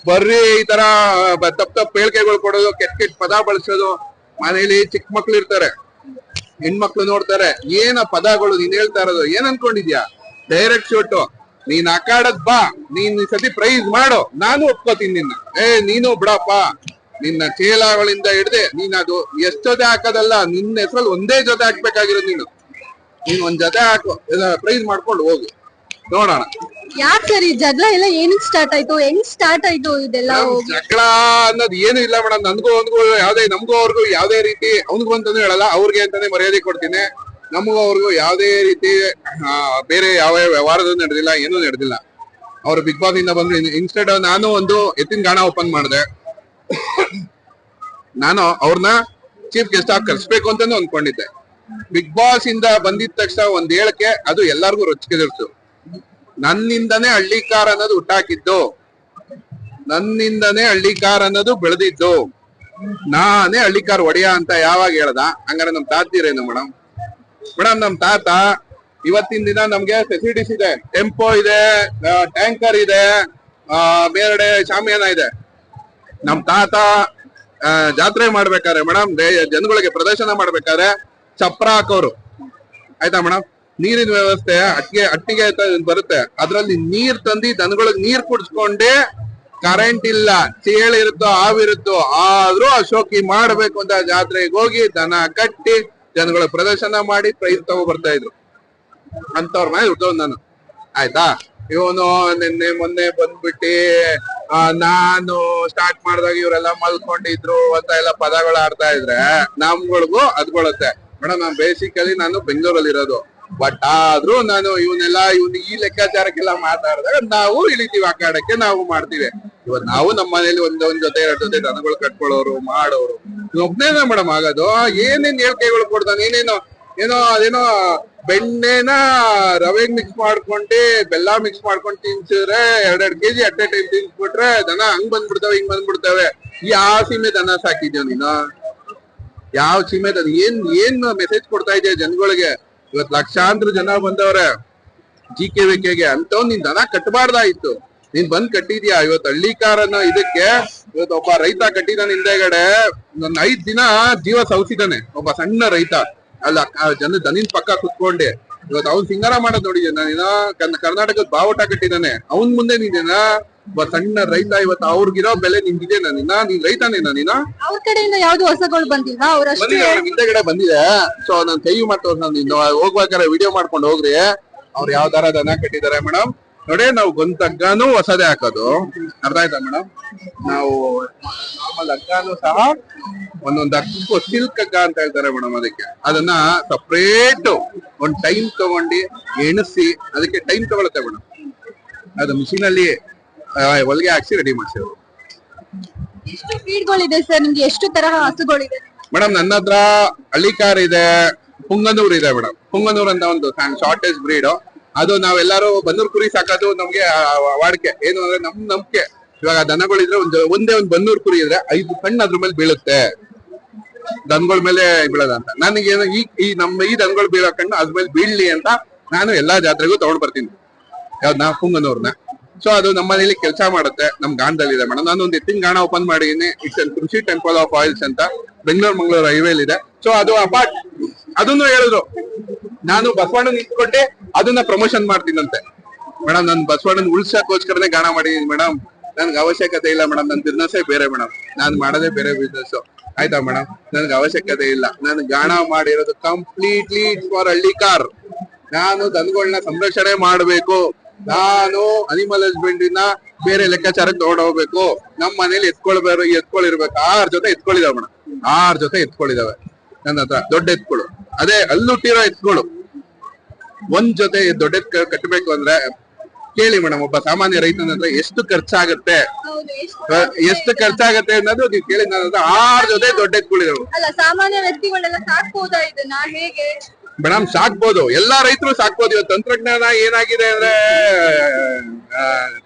ಬರ್ರಿ ಈ ತರ ತಪ್ಪು ಹೇಳಿಕೆಗಳು ಕೊಡೋದು, ಕೆಟ್ಟ ಪದ ಬಳಸೋದು. ಮನೇಲಿ ಚಿಕ್ಕ ಮಕ್ಳು ಇರ್ತಾರೆ, ಹೆಣ್ಮಕ್ಳು ನೋಡ್ತಾರೆ, ಏನ ಪದಗಳು ನೀನ್ ಹೇಳ್ತಾ ಇರೋದು? ಏನ್ ಅನ್ಕೊಂಡಿದ್ಯಾ? Direct shoot. ನೀನ್ ಅಖಾಡಕ್ ಬಾ, ನೀನ್ ಈ ಸತಿ ಪ್ರೈಸ್ ಮಾಡು, ನಾನು ಒಪ್ಕೋತೀನಿ ನಿನ್ನ. ನೀನು ಬಿಡಪ್ಪ, ನಿನ್ನ ಚೇಲಾಗಳಿಂದ ಹಿಡ್ದೆ ನೀನ್ ಅದು ಎಷ್ಟ್ ಜೊತೆ ಹಾಕೋದಲ್ಲ, ನಿನ್ನ ಹೆಸರಲ್ಲಿ ಒಂದೇ ಜೊತೆ ಹಾಕ್ಬೇಕಾಗಿರೋದು. ನೀನ್ ಒಂದ್ ಜೊತೆ ಹಾಕು, ಪ್ರೈಸ್ ಮಾಡ್ಕೊಂಡು ಹೋಗು, ನೋಡೋಣ. ಯಾಕೆ ಸರಿ ಜಗಳ ಎಲ್ಲ ಏನಕ್ಕೆ ಸ್ಟಾರ್ಟ್ ಆಯ್ತು? ಹೆಂಗ್ ಸ್ಟಾರ್ಟ್ ಆಯ್ತು ಇದೆಲ್ಲ? ಜಗಳ ಅನ್ನೋದು ಏನು ಇಲ್ಲ ಮೇಡಮ್. ನಮಗೂ ಅವ್ರಿಗೂ ಯಾವ್ದೇ ರೀತಿ ಅವ್ನಿಗೂ ಅಂತಾನೆ ಹೇಳಲ್ಲ, ಅವ್ರಿಗೆ ಅಂತಾನೆ ಮರ್ಯಾದೆ ಕೊಡ್ತೀನಿ. ನಮಗೂ ಅವ್ರಿಗೂ ಯಾವ್ದೇ ರೀತಿ ಬೇರೆ ಯಾವ ವ್ಯವಹಾರದೂ ನಡೆದಿಲ್ಲ, ಏನೂ ನಡೆದಿಲ್ಲ. ಅವ್ರು ಬಿಗ್ ಬಾಸ್ ಇಂದ ಬಂದ್ರು. ಇನ್ಸ್ಟೆಡ್ ನಾನು ಒಂದು ಎತ್ತಿನ ಗಾಣ ಓಪನ್ ಮಾಡಿದೆ. ನಾನು ಅವ್ರನ್ನ ಚೀಫ್ ಗೆಸ್ಟ್ ಆಗಿ ಕರ್ಸ್ಬೇಕು ಅಂತಾನು ಅನ್ಕೊಂಡಿದ್ದೆ. ಬಿಗ್ ಬಾಸ್ ಇಂದ ಬಂದಿದ ತಕ್ಷಣ ಒಂದ್ ಹೇಳಕ್ಕೆ ಅದು ಎಲ್ಲಾರ್ಗು ರೊಚ್ಚಿಗೆದಿರ್ತು. ನನ್ನಿಂದನೇ ಹಳ್ಳಿಕಾರ ಅನ್ನೋದು ಹುಟ್ಟಾಕಿದ್ದು, ನನ್ನಿಂದನೇ ಹಳ್ಳಿಕಾರ ಅನ್ನೋದು ಬೆಳೆದಿದ್ದು. ನಾನೇ ಹಳ್ಳಿಕಾರ್ ಒಡೆಯ ಅಂತ ಯಾವಾಗ ಹೇಳ್ದ? ಹಂಗಾರೆ ನಮ್ ತಾತಿರೇನು ಮೇಡಮ್? ಮೇಡಮ್ ನಮ್ ತಾತ ಇವತ್ತಿನ ದಿನ ನಮ್ಗೆ ಫೆಸಿಲಿಟೀಸ್ ಇದೆ, ಟೆಂಪೋ ಇದೆ, ಟ್ಯಾಂಕರ್ ಇದೆ, ಬೇರೆ ಶಾಮಿಯಾನ ಇದೆ. ನಮ್ ತಾತ ಜಾತ್ರೆ ಮಾಡ್ಬೇಕಾದ್ರೆ ಮೇಡಮ್ ಜನಗಳಿಗೆ ಪ್ರದರ್ಶನ ಮಾಡ್ಬೇಕಾದ್ರೆ ಚಪ್ರ ಹಾಕೋರು, ಆಯ್ತಾ ಮೇಡಮ್? ನೀರಿನ ವ್ಯವಸ್ಥೆ ಅಟ್ಟಿಗೆ ಬರುತ್ತೆ, ಅದ್ರಲ್ಲಿ ನೀರ್ ತಂದಿ ದನಗಳಿಗೆ ನೀರ್ ಕುಡಿಸ್ಕೊಂಡೆ. ಕರೆಂಟ್ ಇಲ್ಲ, ಚೇಳಿರುತ್ತೋ ಹಾವಿರುತ್ತೋ ಆದ್ರೂ ಅಶೋಕಿ ಮಾಡ್ಬೇಕು ಅಂತ ಜಾತ್ರೆಗೆ ಹೋಗಿ ದನ ಕಟ್ಟಿ ಜನಗಳ ಪ್ರದರ್ಶನ ಮಾಡಿ ಪ್ರೈಸ್ ತಗೋ ಬರ್ತಾ ಇದ್ರು. ಅಂತವ್ರ ಮನೆ ಹುಟ್ಟೋದು ನಾನು, ಆಯ್ತಾ? ಇವನು ನಿನ್ನೆ ಮೊನ್ನೆ ಬಂದ್ಬಿಟ್ಟು ನಾನು ಸ್ಟಾರ್ಟ್ ಮಾಡಿದಾಗ ಇವರೆಲ್ಲ ಮಲ್ಕೊಂಡಿದ್ರು ಅಂತ ಎಲ್ಲ ಪದಗಳು ಆಡ್ತಾ ಇದ್ರೆ ನಮ್ಗಳಿಗೂ ಅದ್ಗೊಳುತ್ತೆ ಮೇಡಮ್. ನಾನು ಬೇಸಿಕಲಿ ನಾನು ಬೆಂಗಳೂರಲ್ಲಿ ಇರೋದು, ಬಟ್ ಆದ್ರೂ ನಾನು ಇವನ್ ಈ ಲೆಕ್ಕಾಚಾರಕ್ಕೆಲ್ಲ ಮಾತಾಡಿದಾಗ ನಾವು ಇಳಿತೀವಿ, ಆ ಕಾಡಕ್ಕೆ ನಾವು ಮಾಡ್ತೀವಿ. ಇವತ್ತು ನಾವು ನಮ್ಮ ಮನೇಲಿ ಒಂದ್ ಜೊತೆ 2 ಜೊತೆ ದನಗಳು ಕಟ್ಕೊಳ್ಳೋರು ಮಾಡೋರು ಒಬ್ನೇನ ಮೇಡಮ್ ಆಗೋದು. ಏನೇನ್ ಹೇಳಿಕೆಗಳು ಕೊಡ್ತಾನೆ, ಅದೇನೋ ಬೆಣ್ಣೆನ ರವೆಗ್ ಮಿಕ್ಸ್ ಮಾಡ್ಕೊಂಡಿ ಬೆಲ್ಲ ಮಿಕ್ಸ್ ಮಾಡ್ಕೊಂಡು ತಿನ್ಸಿದ್ರೆ 2 ಕೆಜಿ ಅಟ್ ಎ ಟೈಮ್ ತಿನ್ಸ್ಬಿಟ್ರೆ ದನ ಹಂಗ್ ಬಂದ್ಬಿಡ್ತವೆ ಹಿಂಗ್ ಬಂದ್ಬಿಡ್ತವೆ. ಯಾವ ಸೀಮೆ ದನ ಸಾಕಿದ್ಯೋ ನೀನು? ಯಾವ ಸೀಮೆ ದನ? ಏನ್ ಮೆಸೇಜ್ ಕೊಡ್ತಾ ಇದೆಯಾ ಜನಗಳಿಗೆ? ಇವತ್ ಲಕ್ಷಾಂತರ ಜನ ಬಂದವ್ರೆ GKVKಗೆ, ಅಂತವ್ ನೀನ್ ದನ ಕಟ್ಟಬಾರ್ದಾಯ್ತು, ನೀನ್ ಬಂದ್ ಕಟ್ಟಿದ್ಯಾ. ಇವತ್ತು ಹಳ್ಳಿಕಾರ್ ಅನ್ನೋ ಇದಕ್ಕೆ ಇವತ್ತು ಒಬ್ಬ ರೈತ ಕಟ್ಟಿದಾನೆ ಹಿಂದೆಗಡೆ, ನನ್ನ 5 ದಿನ ಜೀವ ಸೌಸಿದಾನೆ ಒಬ್ಬ ಸಣ್ಣ ರೈತ. ಅಲ್ಲ ದನಿನ್ ಪಕ್ಕ ಕುತ್ಕೊಂಡೆ ಇವತ್ತು ಅವ್ನ್ ಸಿಂಗಾರ ಮಾಡೋದ್ ನೋಡಿದ್ಯಾ ನೀನು? ಕರ್ನಾಟಕದ ಬಾವುಟ ಕಟ್ಟಿದಾನೆ, ಅವನ್ ಮುಂದೆ ನೀನೇನ ಒಬ್ಬ ಸಣ್ಣ ರೈತ. ಇವತ್ತು ಅವ್ರಿಗಿರೋ ಬೆಲೆ ನಿನ್ಗಿದೇನ? ನೀನ್ ರೈತನೇನ ನೀನು? ಅವ್ರ ಕಡೆಯಿಂದ ಯಾವ್ದು ಹೊಸಗಳು ಬಂದಿಲ್ಲ, ಹಿಂದೆಗಡೆ ಬಂದಿದೆ. ಸೊ ನಾನ್ ಕೈ ಮಾಡ್ತವ್ರ, ನಾನು ಹೋಗ್ಬೇಕಾದ್ರೆ ವಿಡಿಯೋ ಮಾಡ್ಕೊಂಡು ಹೋಗ್ರಿ ಅವ್ರು ಯಾವ ತರ ದನ ಕಟ್ಟಿದಾರೆ ಮೇಡಮ್. ನೋಡಿ, ನಾವು ಗೊಂತಗ್ಗಾನು ಹೊಸದೇ ಹಾಕೋದು, ಅರ್ಥ ಆಯ್ತಾ ಮೇಡಮ್? ನಾವು ನಾರ್ಮಲ್ ಹಗ್ಗಾನು ಸಹ ಒಂದೊಂದ್ ಹಗ್ಗು ಸಿಲ್ಕ್ ಹಗ್ಗ ಅಂತ ಹೇಳ್ತಾರೆ ಮೇಡಮ್. ಅದನ್ನ ಸಪ್ರೇಟ್ ಒಂದ್ ಟೈಮ್ ತಗೊಂಡು ಎಣಸಿ, ಅದಕ್ಕೆ ಟೈಮ್ ತಗೊಳುತ್ತೆ ಮೇಡಮ್. ಅದು ಮಿಷಿನ್ ಅಲ್ಲಿ ಹೊಲಿಗೆ ಹಾಕ್ಸಿ ರೆಡಿ ಮಾಡ್ಸಿರೋದು. ಎಷ್ಟು ಫೀಡ್ಗಳಿದೆ ಸರ್ ನಿಮ್ಗೆ? ಎಷ್ಟು ತರಹ ಹಸುಗಳಿದೆ ಮೇಡಮ್? ನನ್ನ ಹತ್ರ ಹಳ್ಳಿಕಾರ್ ಇದೆ, ಪುಂಗನೂರ್ ಇದೆ ಮೇಡಮ್. ಪುಂಗನೂರ್ ಅಂತ ಒಂದು ಶಾರ್ಟೇಜ್ ಬ್ರೀಡ್. ಅದು ನಾವೆಲ್ಲರೂ ಬನ್ನೂರ್ ಕುರಿ ಸಾಕೋದು ನಮ್ಗೆ ವಾಡಿಕೆ. ಏನು ಅಂದ್ರೆ ನಮ್ ನಂಬಿಕೆ, ಇವಾಗ ದನಗಳಿದ್ರೆ ಒಂದೇ ಒಂದ್ ಬನ್ನೂರ್ ಕುರಿ ಇದ್ರೆ 5 ಕಣ್ಣು ಅದ್ರ ಮೇಲೆ ಬೀಳುತ್ತೆ, ದನಗಳ ಮೇಲೆ ಬೀಳೋದಂತ. ನನಗೇನು ಈ ದನಗಳು ಬೀಳೋ ಕಣ್ಣು ಅದ್ರ ಮೇಲೆ ಬೀಳ್ಲಿ ಅಂತ ನಾನು ಎಲ್ಲಾ ಜಾತ್ರೆಗೂ ತಗೊಂಡ್ ಬರ್ತೀನಿ ಯಾವ್ದನ್ನ, ಪುಂಗನೂರ್ನ. ಸೊ ಅದು ನಮ್ಮ ಮನೇಲಿ ಕೆಲಸ ಮಾಡುತ್ತೆ, ನಮ್ ಗಾಣದಲ್ಲಿದೆ ಮೇಡಮ್. ನಾನು ಒಂದು ಎತ್ತಿನ ಗಾಣ ಓಪನ್ ಮಾಡಿದೀನಿ, ಇಟ್ಸ್ ಕೃಷಿ ಟೆಂಪಲ್ ಆಫ್ ಆಯಿಲ್ಸ್ ಅಂತ, ಬೆಂಗಳೂರು ಹೈವೇಲ್ ಇದೆ. ಸೊ ಅದು ಅಪಾರ್ಟ್ ಅದನ್ನು ಹೇಳಿದ್ರು, ನಾನು ಬಸವಣ್ಣ ನಿಂತ್ಕೊಂಡೆ ಅದನ್ನ ಪ್ರಮೋಷನ್ ಮಾಡ್ತೀನಂತೆ ಮೇಡಮ್. ನಾನು ಬಸವಣ್ಣನ ಉಳ್ಸಕ್ಕೋಸ್ಕರನೇ ಗಾಣ ಮಾಡಿದೀನಿ ಮೇಡಮ್. ನನ್ಗೆ ಅವಶ್ಯಕತೆ ಇಲ್ಲ ಮೇಡಮ್, ನನ್ ಬಿಸ್ನೆಸ್ಸೇ ಬೇರೆ ಮೇಡಮ್, ನಾನು ಮಾಡೋದೇ ಬೇರೆ ಬಿಸ್ನೆಸ್, ಆಯ್ತಾ ಮೇಡಮ್? ನನ್ಗೆ ಅವಶ್ಯಕತೆ ಇಲ್ಲ. ನಾನು ಗಾಣ ಮಾಡಿರೋದು ಕಂಪ್ಲೀಟ್ಲಿ ಫಾರ್ ಹಳ್ಳಿಕಾರ್. ನಾನು ದನಗಳನ್ನ ಸಂರಕ್ಷಣೆ ಮಾಡ್ಬೇಕು, ನಾನು ಅನಿಮಲ್ ಹಸ್ಬೆಂಡ್ರಿನ ಬೇರೆ ಲೆಕ್ಕಾಚಾರಕ್ಕೆ ತಗೊಂಡೋಗ್ಬೇಕು. ನಮ್ ಮನೇಲಿ ಎತ್ಕೊಳಿರ್ಬೇಕು. 6 ಜೊತೆ ಎತ್ಕೊಳ್ಳಿದಾವೆ ಮೇಡಮ್, 6 ಜೊತೆ ಎತ್ಕೊಳ್ಳಿದಾವೆ ನನ್ನ ಹತ್ರ, ದೊಡ್ಡ ಎತ್ಕೊಳು. ಅದೇ ಅಲ್ಲುಟ್ಟಿರೋ ಎತ್ಕೊಳು. ಒಂದ್ ಜೊತೆ ದೊಡ್ಡ ಕಟ್ಟಬೇಕು ಅಂದ್ರೆ ಕೇಳಿ ಮೇಡಮ್, ಒಬ್ಬ ಸಾಮಾನ್ಯ ರೈತನ ಹತ್ರ ಎಷ್ಟು ಖರ್ಚಾಗತ್ತೆ ಅನ್ನೋದು ನೀವು ಕೇಳಿ. ನನ್ನ ಹತ್ರ 6 ಜೊತೆ ದೊಡ್ಡ ಎತ್ಕೊಳ್ಳಿದಾವೆ. ಸಾಮಾನ್ಯ ವ್ಯಕ್ತಿಗಳೆಲ್ಲ ಸಾಕ್ಬೋದಾ ಇದನ್ನ? ಹೇಗೆ ಮೇಡಮ್? ಸಾಕ್ಬೋದು, ಎಲ್ಲಾ ರೈತರು ಸಾಕ್ಬೋದು. ಇವತ್ತು ತಂತ್ರಜ್ಞಾನ ಏನಾಗಿದೆ ಅಂದ್ರೆ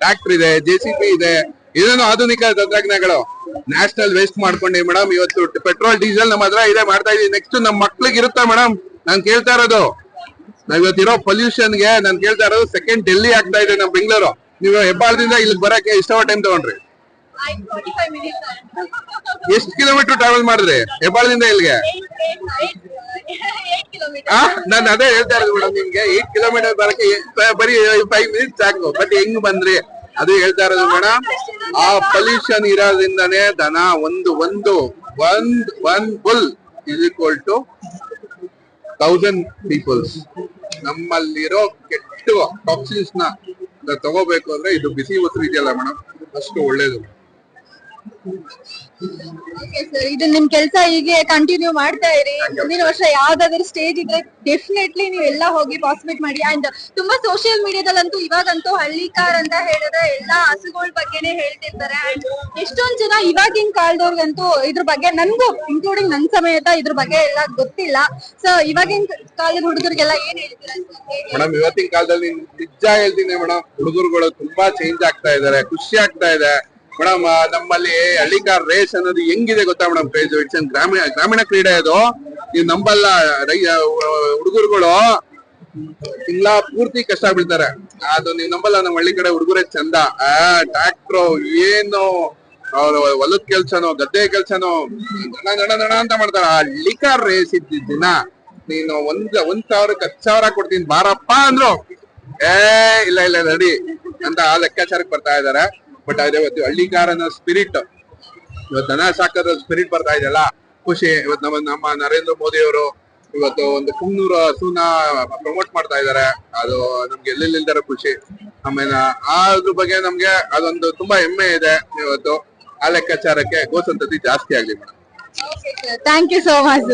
ಟ್ರಾಕ್ಟರ್ ಇದೆ, JCB ಇದೆ, ಇದೇನು ಆಧುನಿಕ ತಂತ್ರಜ್ಞಾನಗಳು. ನ್ಯಾಷನಲ್ ವೇಸ್ಟ್ ಮಾಡ್ಕೊಂಡಿ ಮೇಡಮ್. ಇವತ್ತು ಪೆಟ್ರೋಲ್ ಡೀಸೆಲ್ ನಮ್ಮ ಹತ್ರ ಇದೆ, ಮಾಡ್ತಾ ಇದೀವಿ. ನೆಕ್ಸ್ಟ್ ನಮ್ ಮಕ್ಳಿಗೆ ಇರುತ್ತಾ ಮೇಡಮ್? ನಾನ್ ಕೇಳ್ತಾ ಇರೋದು, ನಾವ್ ಇವತ್ತಿರೋ ಪೊಲ್ಯೂಷನ್ಗೆ ನಾನ್ ಕೇಳ್ತಾ ಇರೋದು. ಸೆಕೆಂಡ್ ಡೆಲ್ಲಿ ಆಗ್ತಾ ಇದೆ ನಮ್ ಬೆಂಗಳೂರು. ನೀವು ಹೆಬ್ಬಾಳದಿಂದ ಇಲ್ಲಿ ಬರಕ್ಕೆ ಎಷ್ಟೋ ಟೈಮ್ ತಗೊಂಡ್ರಿ? 45 minutes. ಎಷ್ಟು ಕಿಲೋಮೀಟರ್ ಟ್ರಾವೆಲ್ ಮಾಡಿದ್ರಿ ಹೆಬ್ಬಾಳದಿಂದ ಇಲ್ಲಿಗೆ? 8 kilometers. ನಾನು ಅದೇ ಹೇಳ್ತಾ ಇರೋದು ಮೇಡಮ್, ನಿಮ್ಗೆ 8 ಕಿಲೋಮೀಟರ್ ಬರಕ್ಕೆ ಬರೀ 5 ಮಿನಿಟ್ಸ್ ಸಾಕು. ಬಟ್ ಹೆಂಗ್ ಬಂದ್ರಿ ಅದು ಹೇಳ್ತಾ ಇರೋದು ಮೇಡಮ್. ಆ ಪೊಲ್ಯೂಷನ್ ಇರೋದ್ರಿಂದಾನೇ ದನ ಒಂದ್ bull is equal to 1000 peoples. ನಮ್ಮಲ್ಲಿರೋ ಕೆಟ್ಟ ಟಾಕ್ಸಿನ್ಸ್ ನ ತಗೋಬೇಕು ಅಂದ್ರೆ ಇದು ಬಿಸಿ ಉಸಿರು ಇದೆಯಲ್ಲ ಮೇಡಮ್, ಅಷ್ಟು ಒಳ್ಳೇದು. ಇದು ನಿಮ್ ಕೆಲಸ ಹೀಗೆ ಕಂಟಿನ್ಯೂ ಮಾಡ್ತಾ ಇರಿ. ಮುಂದಿನ ವರ್ಷ ಯಾವ್ದಾದ್ರು ಸ್ಟೇಜ್ ಇದ್ರೆ ಡೆಫಿನೆಟ್ಲಿ ನೀವು ಎಲ್ಲ ಹೋಗಿ ಪಾರ್ಟಿಸಿಪೇಟ್ ಮಾಡಿ. ಅಂಡ್ ತುಂಬಾ ಸೋಷಿಯಲ್ ಮೀಡಿಯಾದಲ್ಲಂತೂ ಇವಾಗಂತೂ ಹಳ್ಳಿಕಾರ್ ಅಂತ ಹೇಳಿದ್ರೆ ಎಲ್ಲಾ ಹಸುಗಳ ಬಗ್ಗೆನೆ ಹೇಳ್ತಿರ್ತಾರೆ. ಅಂಡ್ ಎಷ್ಟೊಂದ್ ಜನ ಇವಾಗಿನ ಕಾಲದವ್ರಿಗಂತೂ ಇದ್ರ ಬಗ್ಗೆ, ನನ್ಗೂ ಇನ್ಕ್ಲೂಡಿಂಗ್ ನನ್ ಸಮೇತ ಇದ್ರ ಬಗ್ಗೆ ಎಲ್ಲ ಗೊತ್ತಿಲ್ಲ. ಸೊ ಇವಾಗಿನ ಕಾಲದ ಹುಡುಗರಿಗೆಲ್ಲ ಏನ್ ಹೇಳ್ತೀರಾ ಮೇಡಮ್? ಇವತ್ತಿನ ಕಾಲದಲ್ಲಿ ನಿಜ ಹೇಳ್ತೀನಿ ಮೇಡಮ್, ಹುಡುಗರುಗಳು ತುಂಬಾ ಚೇಂಜ್ ಆಗ್ತಾ ಇದಾರೆ, ಖುಷಿ ಆಗ್ತಾ ಇದೆ. ಮೇಡಮ್ ನಮ್ಮಲ್ಲಿ ಹಳ್ಳಿಕಾರ್ ರೇಸ್ ಅನ್ನೋದು ಹೆಂಗಿದೆ ಗೊತ್ತಾ ಮೇಡಮ್ ಕ್ರೇಜ್ ಇಟ್ಸ್ ಗ್ರಾಮೀಣ ಕ್ರೀಡೆ ಅದು. ನೀವು ನಂಬಲ್ಲ ಹುಡುಗರುಗಳು ತಿಂಗಳ ಪೂರ್ತಿ ಕಷ್ಟ ಬೀಳ್ತಾರೆ. ಅದು ನೀವು ನಂಬಲ್ಲ, ನಮ್ಮ ಹಳ್ಳಿ ಕಡೆ ಹುಡುಗರೇ ಚಂದ. ಟ್ರ್ಯಾಕ್ಟ್ರು ಏನು ಅವ್ರ ಹೊಲದ ಕೆಲ್ಸನೋ ಗದ್ದೆ ಕೆಲ್ಸನೋ ನಡ ಅಂತ ಮಾಡ್ತಾರ. ಆ ಹಳ್ಳಿಕಾರ್ ರೇಸ್ ಇದ್ದಿದ್ದ ದಿನ ನೀನು 1,000 ಕೊಡ್ತೀನಿ ಬಾರಪ್ಪ ಅಂದ್ರು ಇಲ್ಲ ನಡಿ ಅಂತ ಆ ಲೆಕ್ಕಾಚಾರಕ್ಕೆ ಬರ್ತಾ ಇದಾರೆ. ಬಟ್ ಅದೇ ಇವತ್ತು ಹಳ್ಳಿಕಾರ ಅನ್ನೋ ಸ್ಪಿರಿಟ್, ಇವತ್ತು ದನ ಸಾಕೋದ್ರ ಸ್ಪಿರಿಟ್ ಬರ್ತಾ ಇದೆಯಲ್ಲ, ಖುಷಿ. ಇವತ್ತು ನಮ್ಮ ನರೇಂದ್ರ ಮೋದಿ ಅವರು ಇವತ್ತು ಒಂದು 300 ಹಸುನ ಪ್ರಮೋಟ್ ಮಾಡ್ತಾ ಇದಾರೆ. ಅದು ನಮ್ಗೆ ಎಲ್ಲೆಲ್ಲಿಲ್ದಾರ ಖುಷಿ. ಆಮೇಲೆ ಅದ್ರ ಬಗ್ಗೆ ನಮ್ಗೆ ಅದೊಂದು ತುಂಬಾ ಹೆಮ್ಮೆ ಇದೆ. ಇವತ್ತು ಆ ಲೆಕ್ಕಾಚಾರಕ್ಕೆ ಗೋಸಂತತಿ ಜಾಸ್ತಿ ಆಗ್ಲಿ madam. Thank you so much.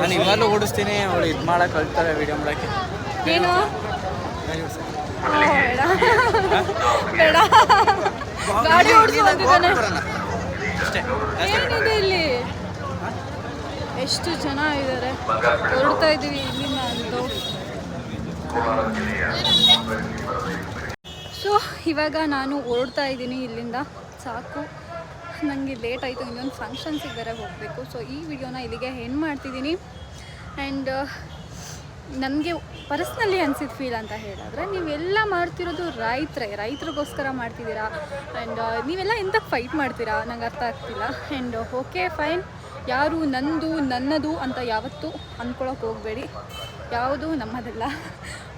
ನಾನು ಇವಾಗಲೂ ಓಡಿಸ್ತೀನಿ, ಅವಳು ಇದು ಮಾಡಕ್ಕೆ ಕಳ್ತಾರೆ ವಿಡಿಯೋ ಮಾಡಕ್ಕೆ. ಏನು ಬೇಡ ಗಾಡಿ ಓಡಿಸ್ತಿದ್ದಾನೆ. ಏನಿದೆ ಇಲ್ಲಿ, ಎಷ್ಟು ಜನ ಇದ್ದಾರೆ, ಹೊರಡ್ತಾ ಇದೀವಿ ಇಲ್ಲಿಂದ ಅಂತೂ. ಸೊ ಇವಾಗ ನಾನು ಹೊರಡ್ತಾ ಇದ್ದೀನಿ ಇಲ್ಲಿಂದ, ಸಾಕು ನನಗೆ ಲೇಟ್ ಆಯಿತು, ಇನ್ನೊಂದು ಫಂಕ್ಷನ್ಸಿಗೆ ಬೇರೆ ಹೋಗಬೇಕು. ಸೊ ಈ ವಿಡಿಯೋನ ಇಲ್ಲಿಗೆ ಎಂಡ್ ಮಾಡ್ತಿದ್ದೀನಿ. ಆ್ಯಂಡ್ ನನಗೆ ಪರ್ಸ್ನಲಿ ಅನಿಸಿದ ಫೀಲ್ ಅಂತ ಹೇಳಿದ್ರೆ, ನೀವೆಲ್ಲ ಮಾಡ್ತಿರೋದು ರೈತರಿಗೋಸ್ಕರ ಮಾಡ್ತಿದ್ದೀರಾ. ಆ್ಯಂಡ್ ನೀವೆಲ್ಲ ಎಂತಕ್ಕೆ ಫೈಟ್ ಮಾಡ್ತೀರಾ ನಂಗೆ ಅರ್ಥ ಆಗ್ತಿಲ್ಲ. ಆ್ಯಂಡ್ ಓಕೆ ಫೈನ್, ಯಾರು ನನ್ನದು ಅಂತ ಯಾವತ್ತೂ ಅಂದ್ಕೊಳಕ್ಕೆ ಹೋಗಬೇಡಿ, ಯಾವುದು ನಮ್ಮದಲ್ಲ,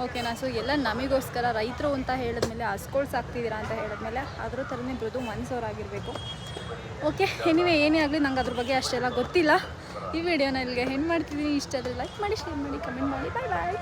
ಓಕೆನಾ. ಸೊ ಎಲ್ಲ ನಮಗೋಸ್ಕರ ರೈತರು ಅಂತ ಹೇಳಿದ್ಮೇಲೆ ಹಸ್ಗಳು ಸಾಕ್ತಿದ್ದೀರಾ ಅಂತ ಹೇಳಿದ್ಮೇಲೆ ಅದ್ರ ಥರನೇ ಮೃದು ಮನಸ್ಸೋರಾಗಿರಬೇಕು. ಓಕೆ, ಎನಿವೆ ಏನೇ ಆಗಲಿ ನಂಗೆ ಅದ್ರ ಬಗ್ಗೆ ಅಷ್ಟೆಲ್ಲ ಗೊತ್ತಿಲ್ಲ. ಈ ವಿಡಿಯೋನ ಇಲ್ಲಿಗೆ ಎಂಡ್ ಮಾಡ್ತಿದ್ದೀನಿ. ಇಷ್ಟ ಆದರೆ ಲೈಕ್ ಮಾಡಿ, ಶೇರ್ ಮಾಡಿ, ಕಮೆಂಟ್ ಮಾಡಿ. ಬಾಯ್ ಬಾಯ್.